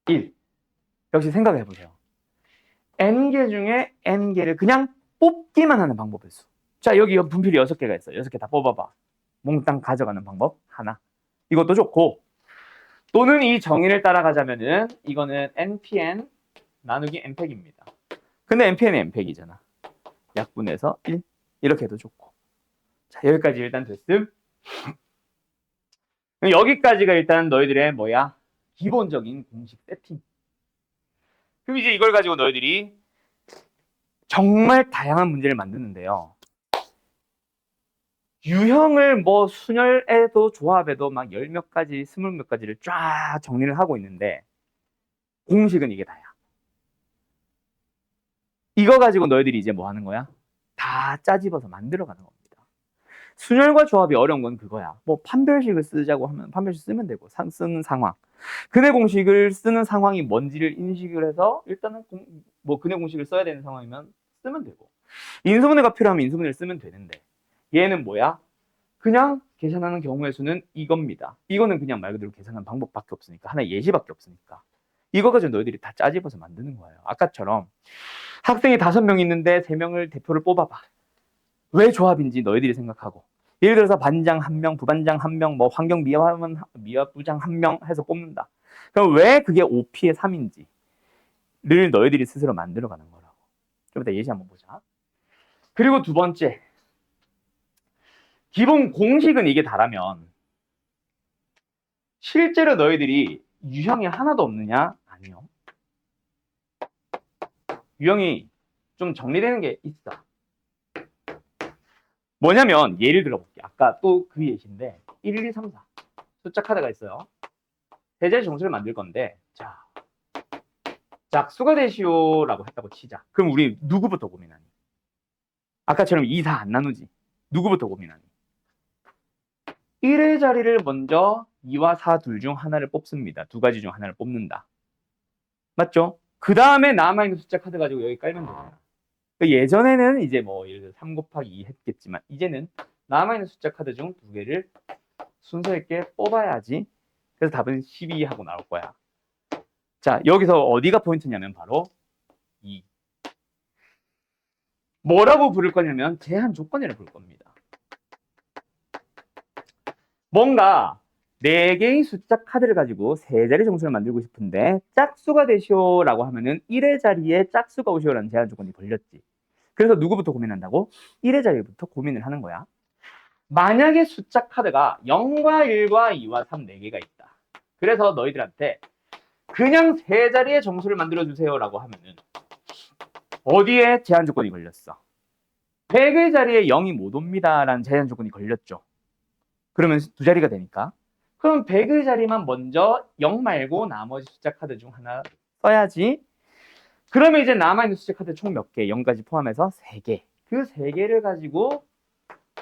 1. 역시 생각해보세요. N개 중에 N개를 그냥 뽑기만 하는 방법의 수. 자, 여기 분필이 6개가 있어. 6개 다 뽑아봐. 몽땅 가져가는 방법 하나. 이것도 좋고 또는 이 정의를 따라가자면은 이거는 NPN 나누기 N팩입니다. 근데 NPN이 N팩이잖아. 약분해서 1 이렇게 해도 좋고. 자, 여기까지 일단 됐음. 여기까지가 일단 너희들의 뭐야? 기본적인 공식 세팅. 그럼 이제 이걸 가지고 너희들이 정말 다양한 문제를 만드는데요. 유형을 뭐 순열에도 조합에도 막 열 몇 가지, 스물 몇 가지를 쫙 정리를 하고 있는데 공식은 이게 다야. 이거 가지고 너희들이 이제 뭐 하는 거야? 다 짜집어서 만들어가는 겁니다. 순열과 조합이 어려운 건 그거야. 뭐 판별식을 쓰자고 하면 판별식 쓰면 되고 쓰는 상황. 근해 공식을 쓰는 상황이 뭔지를 인식을 해서 일단은 뭐 근해 공식을 써야 되는 상황이면 쓰면 되고 인수분해가 필요하면 인수분해를 쓰면 되는데 얘는 뭐야? 그냥 계산하는 경우의 수는 이겁니다. 이거는 그냥 말 그대로 계산하는 방법밖에 없으니까 하나의 예시밖에 없으니까 이거 가지고 너희들이 다 짜집어서 만드는 거예요. 아까처럼 학생이 5명 있는데 3명을 대표를 뽑아봐. 왜 조합인지 너희들이 생각하고 예를 들어서 반장 1명, 부반장 1명, 뭐 환경미화부장 1명 해서 뽑는다. 그럼 왜 그게 5P의 3인지를 너희들이 스스로 만들어가는 거라고. 좀 이따 예시 한번 보자. 그리고 두 번째, 기본 공식은 이게 다라면 실제로 너희들이 유형이 하나도 없느냐? 아니요. 유형이 좀 정리되는 게 있어. 뭐냐면 예를 들어볼게. 아까 또 그 예시인데 1, 2, 3, 4 숫자 카드가 있어요. 세자리 정수를 만들 건데 자, 짝수가 되시오라고 했다고 치자. 그럼 우리 누구부터 고민하니? 아까처럼 2, 4 안 나누지. 누구부터 고민하니? 1의 자리를 먼저 2와 4 둘 중 하나를 뽑습니다. 두 가지 중 하나를 뽑는다. 맞죠? 그 다음에 남아있는 숫자 카드 가지고 여기 깔면 되잖아. 예전에는 이제 뭐 예를 들어 3 곱하기 2 했겠지만 이제는 남아있는 숫자 카드 중 두 개를 순서 있게 뽑아야지. 그래서 답은 12 하고 나올 거야. 자, 여기서 어디가 포인트냐면 바로 2. 뭐라고 부를 거냐면 제한 조건이라고 부를 겁니다. 뭔가 4개의 숫자 카드를 가지고 세 자리 정수를 만들고 싶은데 짝수가 되시오라고 하면은 1의 자리에 짝수가 오시오라는 제한 조건이 걸렸지. 그래서 누구부터 고민한다고? 1의 자리부터 고민을 하는 거야. 만약에 숫자 카드가 0과 1과 2와 3 4개가 있다. 그래서 너희들한테 그냥 세 자리의 정수를 만들어 주세요라고 하면은 어디에 제한 조건이 걸렸어? 100의 자리에 0이 못 옵니다라는 제한 조건이 걸렸죠. 그러면 두 자리가 되니까. 그럼 100의 자리만 먼저 0 말고 나머지 숫자 카드 중 하나 써야지. 그러면 이제 남아있는 숫자 카드 총 몇 개? 0까지 포함해서 3개. 그 3개를 가지고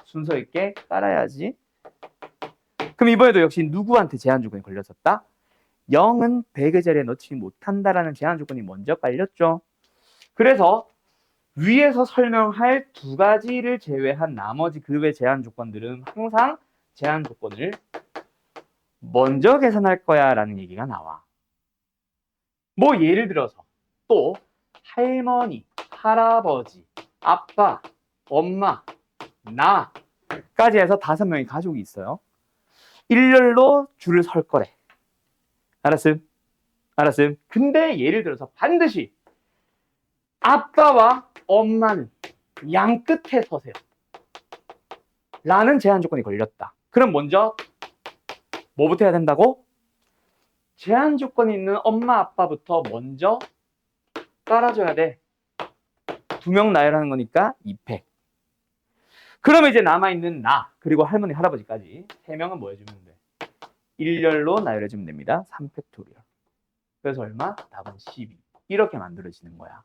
순서 있게 깔아야지. 그럼 이번에도 역시 누구한테 제한 조건이 걸렸었다? 0은 100의 자리에 넣지 못한다라는 제한 조건이 먼저 깔렸죠. 그래서 위에서 설명할 두 가지를 제외한 나머지 그 외 제한 조건들은 항상 제한 조건을 먼저 계산할 거야 라는 얘기가 나와. 뭐 예를 들어서 또 할머니, 할아버지, 아빠, 엄마, 나까지 해서 5명의 가족이 있어요. 일렬로 줄을 설 거래. 알았음? 알았음? 근데 예를 들어서 반드시 아빠와 엄마는 양 끝에 서세요. 라는 제한 조건이 걸렸다. 그럼 먼저 뭐부터 해야 된다고? 제한 조건이 있는 엄마, 아빠부터 먼저 깔아줘야 돼. 2명 나열하는 거니까 2팩. 그러면 이제 남아있는 나, 그리고 할머니, 할아버지까지 3명은 뭐 해주면 돼? 일렬로 나열해주면 됩니다. 3팩토리얼. 그래서 얼마? 답은 12. 이렇게 만들어지는 거야.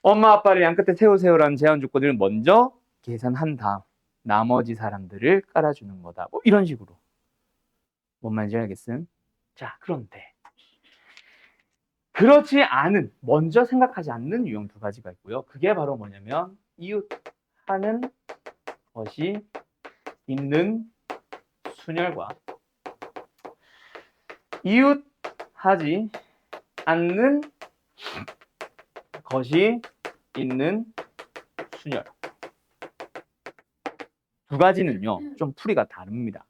엄마, 아빠를 양 끝에 세우세요라는 제한 조건을 먼저 계산한 다음 나머지 사람들을 깔아주는 거다. 뭐 이런 식으로. 뭔 말인지 알겠음? 자, 그런데 그렇지 않은, 먼저 생각하지 않는 유형 두 가지가 있고요. 그게 바로 뭐냐면 이웃하는 것이 있는 순열과 이웃하지 않는 것이 있는 순열. 두 가지는요, 좀 풀이가 다릅니다.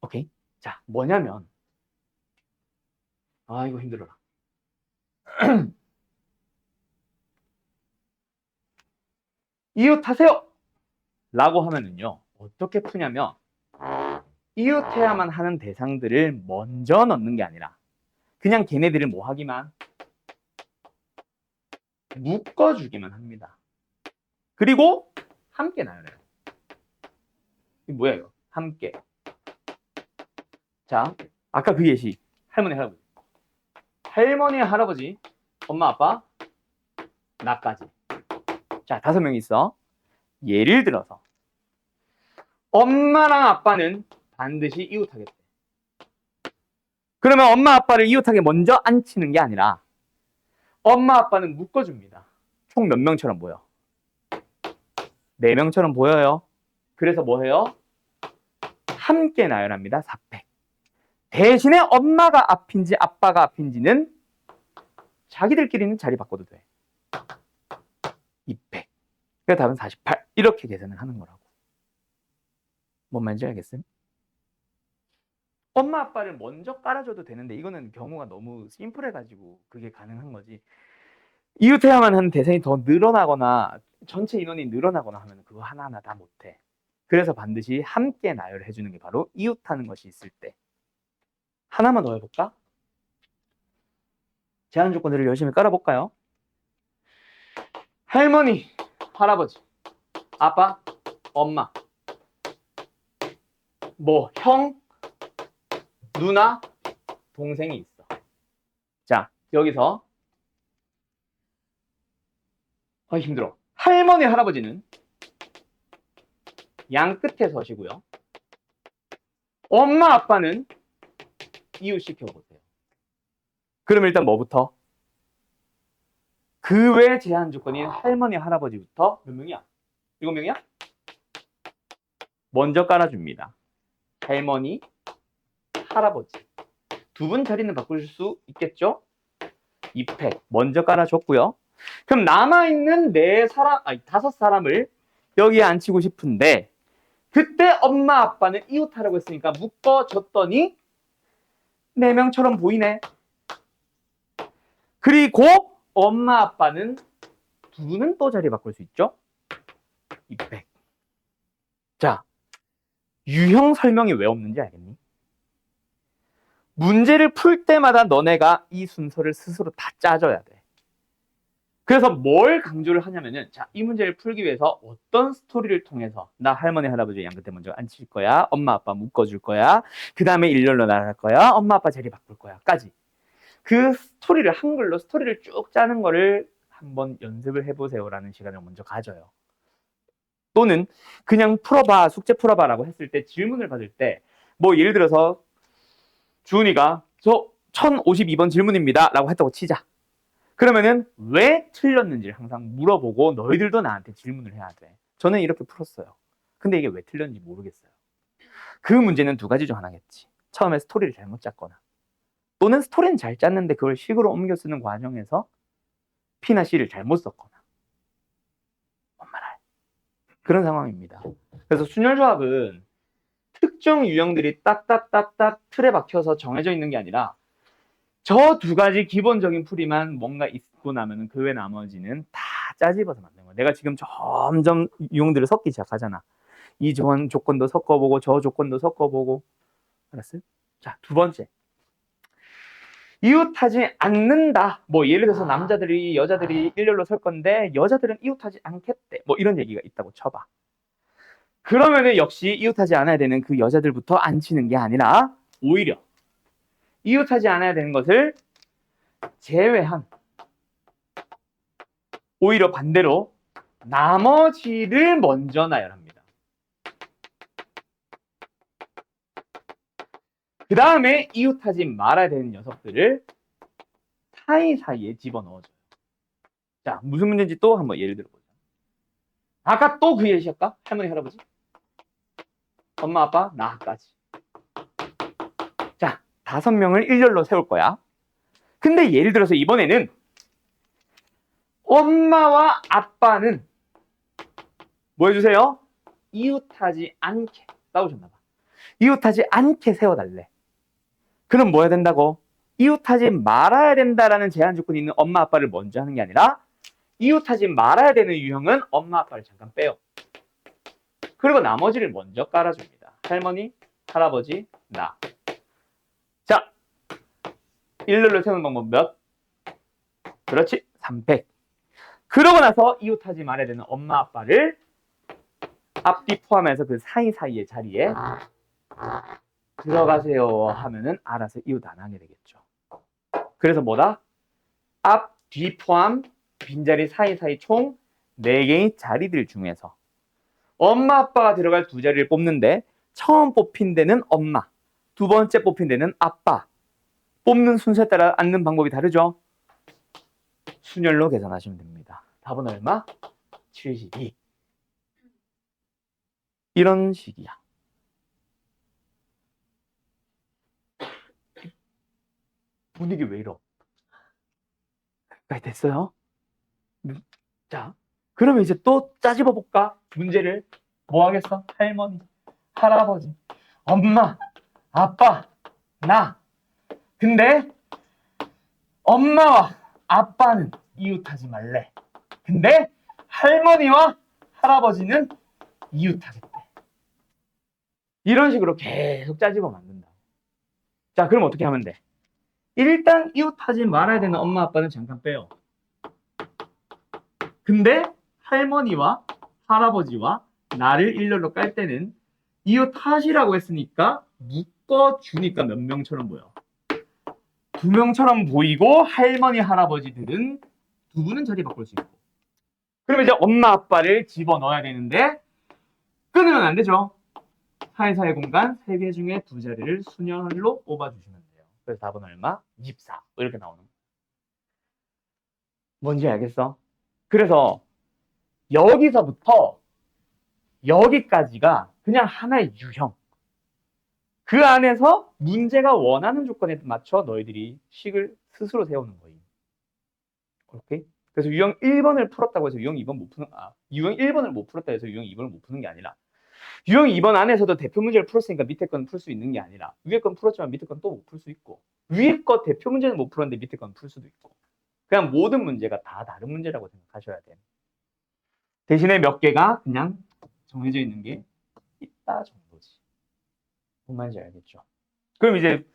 오케이? 자, 뭐냐면 이거 힘들어라. 이웃하세요! 라고 하면은요, 어떻게 푸냐면 이웃해야만 하는 대상들을 먼저 넣는 게 아니라 그냥 걔네들을 뭐 하기만? 묶어주기만 합니다. 그리고 함께 나열해요. 이거 뭐야 이거? 함께. 자, 아까 그 예시. 할머니, 할아버지. 할머니, 할아버지, 엄마, 아빠, 나까지. 자, 5명이 있어. 예를 들어서 엄마랑 아빠는 반드시 이웃하겠대. 그러면 엄마, 아빠를 이웃하게 먼저 앉히는 게 아니라 엄마, 아빠는 묶어줍니다. 총 몇 명처럼 보여? 4명처럼 보여요. 그래서 뭐 해요? 함께 나열합니다. 4팩. 대신에 엄마가 앞인지 아빠가 앞인지는 자기들끼리는 자리 바꿔도 돼. 2팩. 그 답은 48. 이렇게 계산을 하는 거라고. 뭔 말인지 알겠어요? 엄마 아빠를 먼저 깔아줘도 되는데 이거는 경우가 너무 심플해가지고 그게 가능한 거지. 이웃해야만 하는 대상이 더 늘어나거나 전체 인원이 늘어나거나 하면 그거 하나하나 다 못해. 그래서 반드시 함께 나열을 해주는 게 바로 이웃하는 것이 있을 때. 하나만 더 해볼까? 제한 조건들을 열심히 깔아볼까요? 할머니, 할아버지, 아빠, 엄마, 뭐 형, 누나, 동생이 있어. 자, 여기서 힘들어. 할머니, 할아버지는 양 끝에 서시고요. 엄마, 아빠는 이웃 시켜보세요. 그럼 일단 뭐부터? 그 외 제한 조건인 할머니, 할아버지부터 몇 명이야? 7명이야? 먼저 깔아줍니다. 할머니, 할아버지. 2분 자리는 바꿀 수 있겠죠? 2팩 먼저 깔아줬고요. 그럼 남아있는 5사람을 여기에 앉히고 싶은데 그때 엄마 아빠는 이웃하라고 했으니까 묶어줬더니 4명처럼 보이네. 그리고 엄마 아빠는 2는 또 자리 바꿀 수 있죠? 2팩. 자, 유형 설명이 왜 없는지 알겠니? 문제를 풀 때마다 너네가 이 순서를 스스로 다 짜줘야 돼. 그래서 뭘 강조를 하냐면은, 자, 이 문제를 풀기 위해서 어떤 스토리를 통해서 나 할머니, 할아버지 양 끝에 먼저 앉힐 거야. 엄마, 아빠 묶어줄 거야. 그 다음에 일렬로 나갈 거야. 엄마, 아빠 자리 바꿀 거야. 까지. 그 스토리를 한글로 스토리를 쭉 짜는 거를 한번 연습을 해보세요라는 시간을 먼저 가져요. 또는 그냥 풀어봐, 숙제 풀어봐라고 했을 때 질문을 받을 때 뭐 예를 들어서 주은이가 저 1052번 질문입니다 라고 했다고 치자. 그러면은 왜 틀렸는지를 항상 물어보고 너희들도 나한테 질문을 해야 돼. 저는 이렇게 풀었어요. 근데 이게 왜 틀렸는지 모르겠어요. 그 문제는 2가지 중 하나겠지. 처음에 스토리를 잘못 짰거나 또는 스토리는 잘 짰는데 그걸 식으로 옮겨 쓰는 과정에서 P나 C를 잘못 썼거나 뭔 말할 그런 상황입니다. 그래서 순열조합은 특정 유형들이 딱딱딱딱 틀에 박혀서 정해져 있는 게 아니라 저 2가지 기본적인 풀이만 뭔가 있고 나면 그 외 나머지는 다 짜집어서 만든 거야. 내가 지금 점점 유형들을 섞기 시작하잖아. 이 조건도 섞어보고 저 조건도 섞어보고. 알았어요? 자, 2번째. 이웃하지 않는다. 뭐 예를 들어서 남자들이 여자들이 일렬로 설 건데 여자들은 이웃하지 않겠대. 뭐 이런 얘기가 있다고 쳐봐. 그러면은 역시 이웃하지 않아야 되는 그 여자들부터 앉히는 게 아니라 오히려 이웃하지 않아야 되는 것을 제외한 오히려 반대로 나머지를 먼저 나열합니다. 그 다음에 이웃하지 말아야 되는 녀석들을 사이사이에 집어넣어줘요. 자, 무슨 문제인지 또 한번 예를 들어보자. 아까 또 그 예시할까? 할머니, 할아버지? 엄마, 아빠, 나까지. 자, 5명을 일렬로 세울 거야. 근데 예를 들어서 이번에는 엄마와 아빠는 뭐 해주세요? 이웃하지 않게 싸우셨나 봐. 이웃하지 않게 세워달래. 그럼 뭐 해야 된다고? 이웃하지 말아야 된다라는 제한 조건이 있는 엄마 아빠를 먼저 하는 게 아니라 이웃하지 말아야 되는 유형은 엄마 아빠를 잠깐 빼요. 그리고 나머지를 먼저 깔아줍니다. 할머니, 할아버지, 나. 자, 일렬로 세우는 방법 몇? 그렇지, 3팩. 그러고 나서 이웃하지 말아야 되는 엄마 아빠를 앞뒤 포함해서 그 사이사이의 자리에 들어가세요 하면은 알아서 이웃 안 하게 되겠죠. 그래서 뭐다? 앞, 뒤 포함 빈자리 사이사이 총 4개의 자리들 중에서 엄마, 아빠가 들어갈 두 자리를 뽑는데 처음 뽑힌 데는 엄마, 두 번째 뽑힌 데는 아빠. 뽑는 순서에 따라 앉는 방법이 다르죠? 순열로 계산하시면 됩니다. 답은 얼마? 72. 이런 식이야. 분위기 왜 이러? 됐어요? 자, 그러면 이제 또 짜집어 볼까? 문제를. 뭐 하겠어? 할머니, 할아버지, 엄마, 아빠, 나. 근데 엄마와 아빠는 이웃하지 말래. 근데 할머니와 할아버지는 이웃하겠대. 이런 식으로 계속 짜집어 만든다. 자, 그럼 어떻게 하면 돼? 일단 이웃하지 말아야 되는 엄마 아빠는 잠깐 빼요. 근데 할머니와 할아버지와 나를 일렬로 깔 때는 이웃하시라고 했으니까 묶어주니까 몇 명처럼 보여. 2명처럼 보이고 할머니 할아버지들은 두 분은 자리 바꿀 수 있고. 그럼 이제 엄마 아빠를 집어넣어야 되는데 끊으면 안 되죠. 사이사이 공간 3개 중에 2자리를 순열로 뽑아주시면 돼요. 그래서 답은 얼마? 24 이렇게 나오는 거예요. 뭔지 알겠어? 그래서 여기서부터 여기까지가 그냥 하나의 유형. 그 안에서 문제가 원하는 조건에 맞춰 너희들이 식을 스스로 세우는 거예요. 오케이? 그래서 유형 1번을 풀었다고 해서 유형 2번 못 푸는, 유형 1번을 못 풀었다 해서 유형 2번을 못 푸는 게 아니라 유형 2번 안에서도 대표 문제를 풀었으니까 밑에 건 풀 수 있는 게 아니라 위에 건 풀었지만 밑에 건 또 못 풀 수 있고 위에 거 대표 문제는 못 풀었는데 밑에 건 풀 수도 있고 그냥 모든 문제가 다 다른 문제라고 생각하셔야 돼요. 대신에 몇 개가 그냥 정해져 있는 게 있다 정도지. 뭔 말인지 알겠죠? 그럼 이제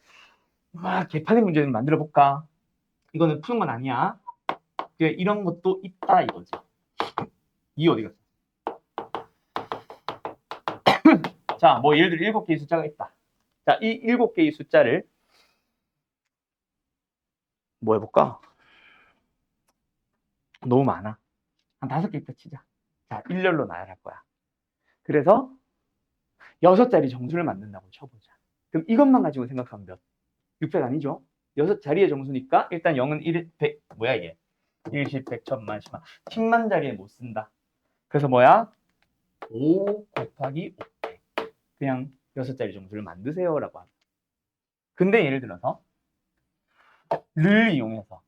막 개판의 문제를 만들어 볼까? 이거는 푸는 건 아니야. 이런 것도 있다 이거지. 이 어디 갔어? 자, 뭐 예를 들어 7개의 숫자가 있다. 자, 이 7개의 숫자를 뭐 해볼까? 너무 많아. 한 5개부터 치자. 자, 일렬로 나열할 거야. 그래서 6자리 정수를 만든다고 쳐보자. 그럼 이것만 가지고 생각하면 몇? 600 아니죠? 6자리의 정수니까 일단 0은 1, 100, 뭐야 이게? 1, 10, 100, 1000만, 10만. 10만 자리에 못 쓴다. 그래서 뭐야? 5 곱하기 500. 그냥 6자리 정수를 만드세요라고 합니다. 근데 예를 들어서 를 이용해서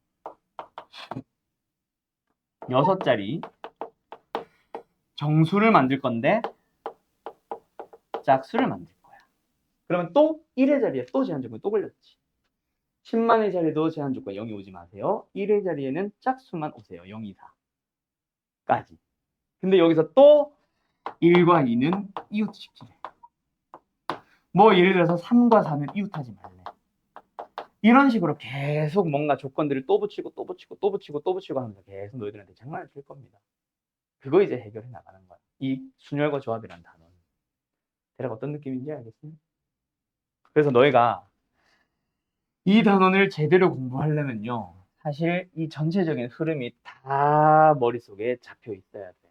6자리 정수를 만들 건데 짝수를 만들 거야. 그러면 또 1의 자리에 또 제한 조건이 또 걸렸지. 10만의 자리도 제한 조건 0이 오지 마세요. 1의 자리에는 짝수만 오세요. 0, 2, 4까지. 근데 여기서 또 1과 2는 이웃시키래. 뭐 예를 들어서 3과 4는 이웃하지 말래. 이런 식으로 계속 뭔가 조건들을 또 붙이고 또 붙이고 또 붙이고 또 붙이고 하면서 계속 너희들한테 장난을 칠 겁니다. 그거 이제 해결해 나가는 거야. 이 순열과 조합이라는 단어는. 대략 어떤 느낌인지 알겠습니까? 그래서 너희가 이 단원을 제대로 공부하려면요. 사실 이 전체적인 흐름이 다 머릿속에 잡혀 있어야 돼.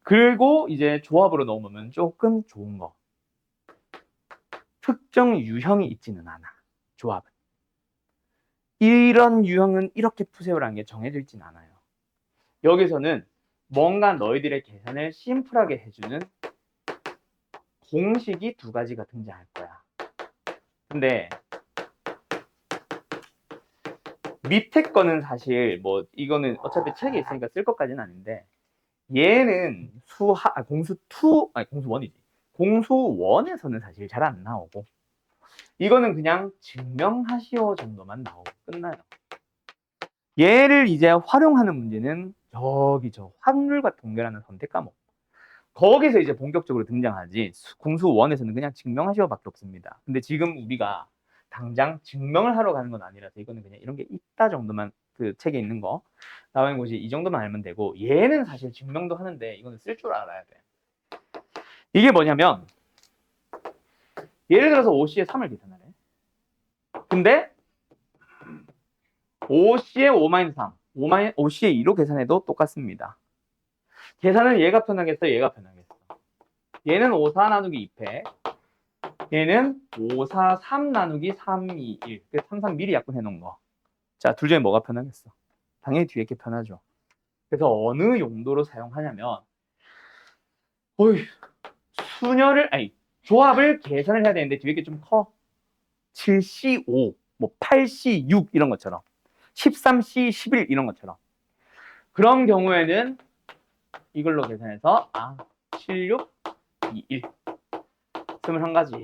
그리고 이제 조합으로 넣으면 조금 좋은 거. 특정 유형이 있지는 않아. 조합은. 이런 유형은 이렇게 푸세요라는 게 정해져 있지는 않아요. 여기서는 뭔가 너희들의 계산을 심플하게 해주는 공식이 2가지가 등장할 거야. 근데 밑에 거는 사실 뭐 이거는 어차피 책에 있으니까 쓸 것까지는 아닌데 얘는 공수 2, 아니 공수 1이지. 공수 1에서는 사실 잘 안 나오고 이거는 그냥 증명하시오 정도만 나오고 끝나요. 얘를 이제 활용하는 문제는 저기 저 확률과 동결하는 선택 과목. 거기서 이제 본격적으로 등장하지. 공수 1에서는 그냥 증명하시오밖에 없습니다. 근데 지금 우리가 당장 증명을 하러 가는 건 아니라서 이거는 그냥 이런 게 있다 정도만 그 책에 있는 거 나와 있는 곳이 이 정도만 알면 되고, 얘는 사실 증명도 하는데 이거는 쓸 줄 알아야 돼. 이게 뭐냐면 예를 들어서 OC의 3을 계산하래. 근데 OC의 5-3, OC의 2로 계산해도 똑같습니다. 계산은 얘가 편하겠어, 얘가 편하겠어. 얘는 5, 4 나누기 2패, 얘는 5, 4, 3 나누기 3, 2, 1. 3, 3 미리 약분해 놓은 거. 자, 둘 중에 뭐가 편하겠어? 당연히 뒤에 게 편하죠. 그래서 어느 용도로 사용하냐면, 어이, 조합을 계산을 해야 되는데 뒤에 게 좀 커. 7C5, 뭐 8C6 이런 것처럼, 13C11 이런 것처럼. 그런 경우에는 이걸로 계산해서 76, 21, 21가지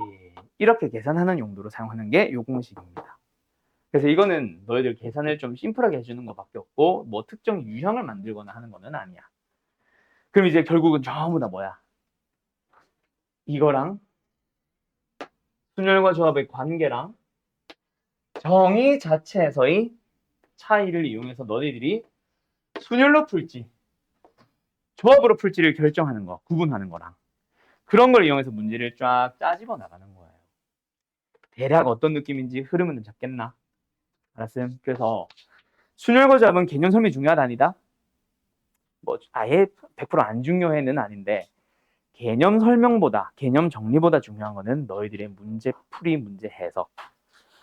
이렇게 계산하는 용도로 사용하는 게 요 공식입니다. 그래서 이거는 너희들 계산을 좀 심플하게 해주는 것밖에 없고 뭐 특정 유형을 만들거나 하는 거는 아니야. 그럼 이제 결국은 전부 다 뭐야? 이거랑 순열과 조합의 관계랑 정의 자체에서의 차이를 이용해서 너희들이 순열로 풀지 조합으로 풀지를 결정하는 거, 구분하는 거랑 그런 걸 이용해서 문제를 쫙 짜집어 나가는 거예요. 대략 어떤 느낌인지 흐름은 잡겠나? 알았음? 그래서 순열과 조합은 개념 설명이 중요하다 아니다? 뭐 아예 100%안 중요해는 아닌데 개념 설명보다 개념 정리보다 중요한 거는 너희들의 문제 풀이, 문제 해석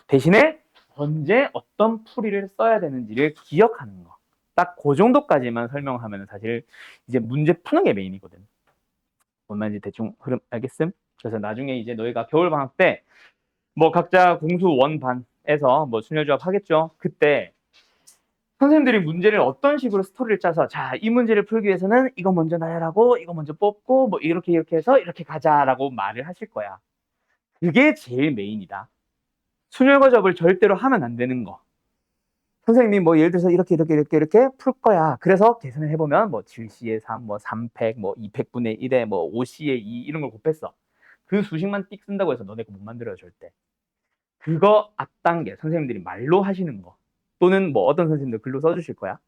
대신에 언제 어떤 풀이를 써야 되는지를 기억하는 거. 딱 그 정도까지만 설명하면 사실 이제 문제 푸는 게 메인이거든. 뭔 말인지 대충 흐름 알겠음? 그래서 나중에 이제 너희가 겨울 방학 때 뭐 각자 공수 원반에서 뭐 순열조합 하겠죠. 그때 선생님들이 문제를 어떤 식으로 스토리를 짜서 자, 이 문제를 풀기 위해서는 이거 먼저 나열하고 이거 먼저 뽑고 뭐 이렇게 해서 이렇게 가자라고 말을 하실 거야. 그게 제일 메인이다. 순열과 접을 절대로 하면 안 되는 거. 선생님이 뭐 예를 들어서 이렇게 풀 거야. 그래서 계산을 해보면 뭐 7C의 3, 뭐 3팩, 뭐 2팩분의 1에 뭐 5C의 2 이런 걸 곱했어. 그 수식만 띡 쓴다고 해서 너네 거 못 만들어요, 절대. 그거 앞단계 선생님들이 말로 하시는 거 또는 뭐 어떤 선생님들 글로 써주실 거야.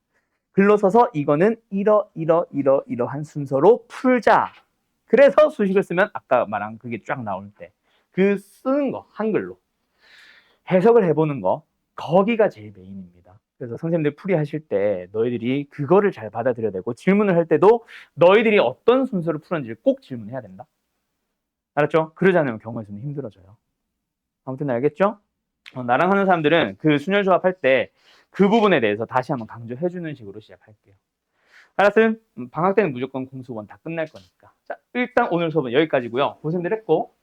글로 써서 이거는 이러한 순서로 풀자. 그래서 수식을 쓰면 아까 말한 그게 쫙 나올 때 그 쓰는 거 한글로 해석을 해보는 거 거기가 제일 메인입니다. 그래서 선생님들 풀이하실 때 너희들이 그거를 잘 받아들여야 되고 질문을 할 때도 너희들이 어떤 순서로 풀었는지를 꼭 질문해야 된다. 알았죠? 그러지 않으면 경우에서는 힘들어져요. 아무튼 알겠죠? 나랑 하는 사람들은 그 순열조합 할 때 그 부분에 대해서 다시 한번 강조해주는 식으로 시작할게요. 알았음? 방학 때는 무조건 공수원 다 끝날 거니까. 자, 일단 오늘 수업은 여기까지고요. 고생들 했고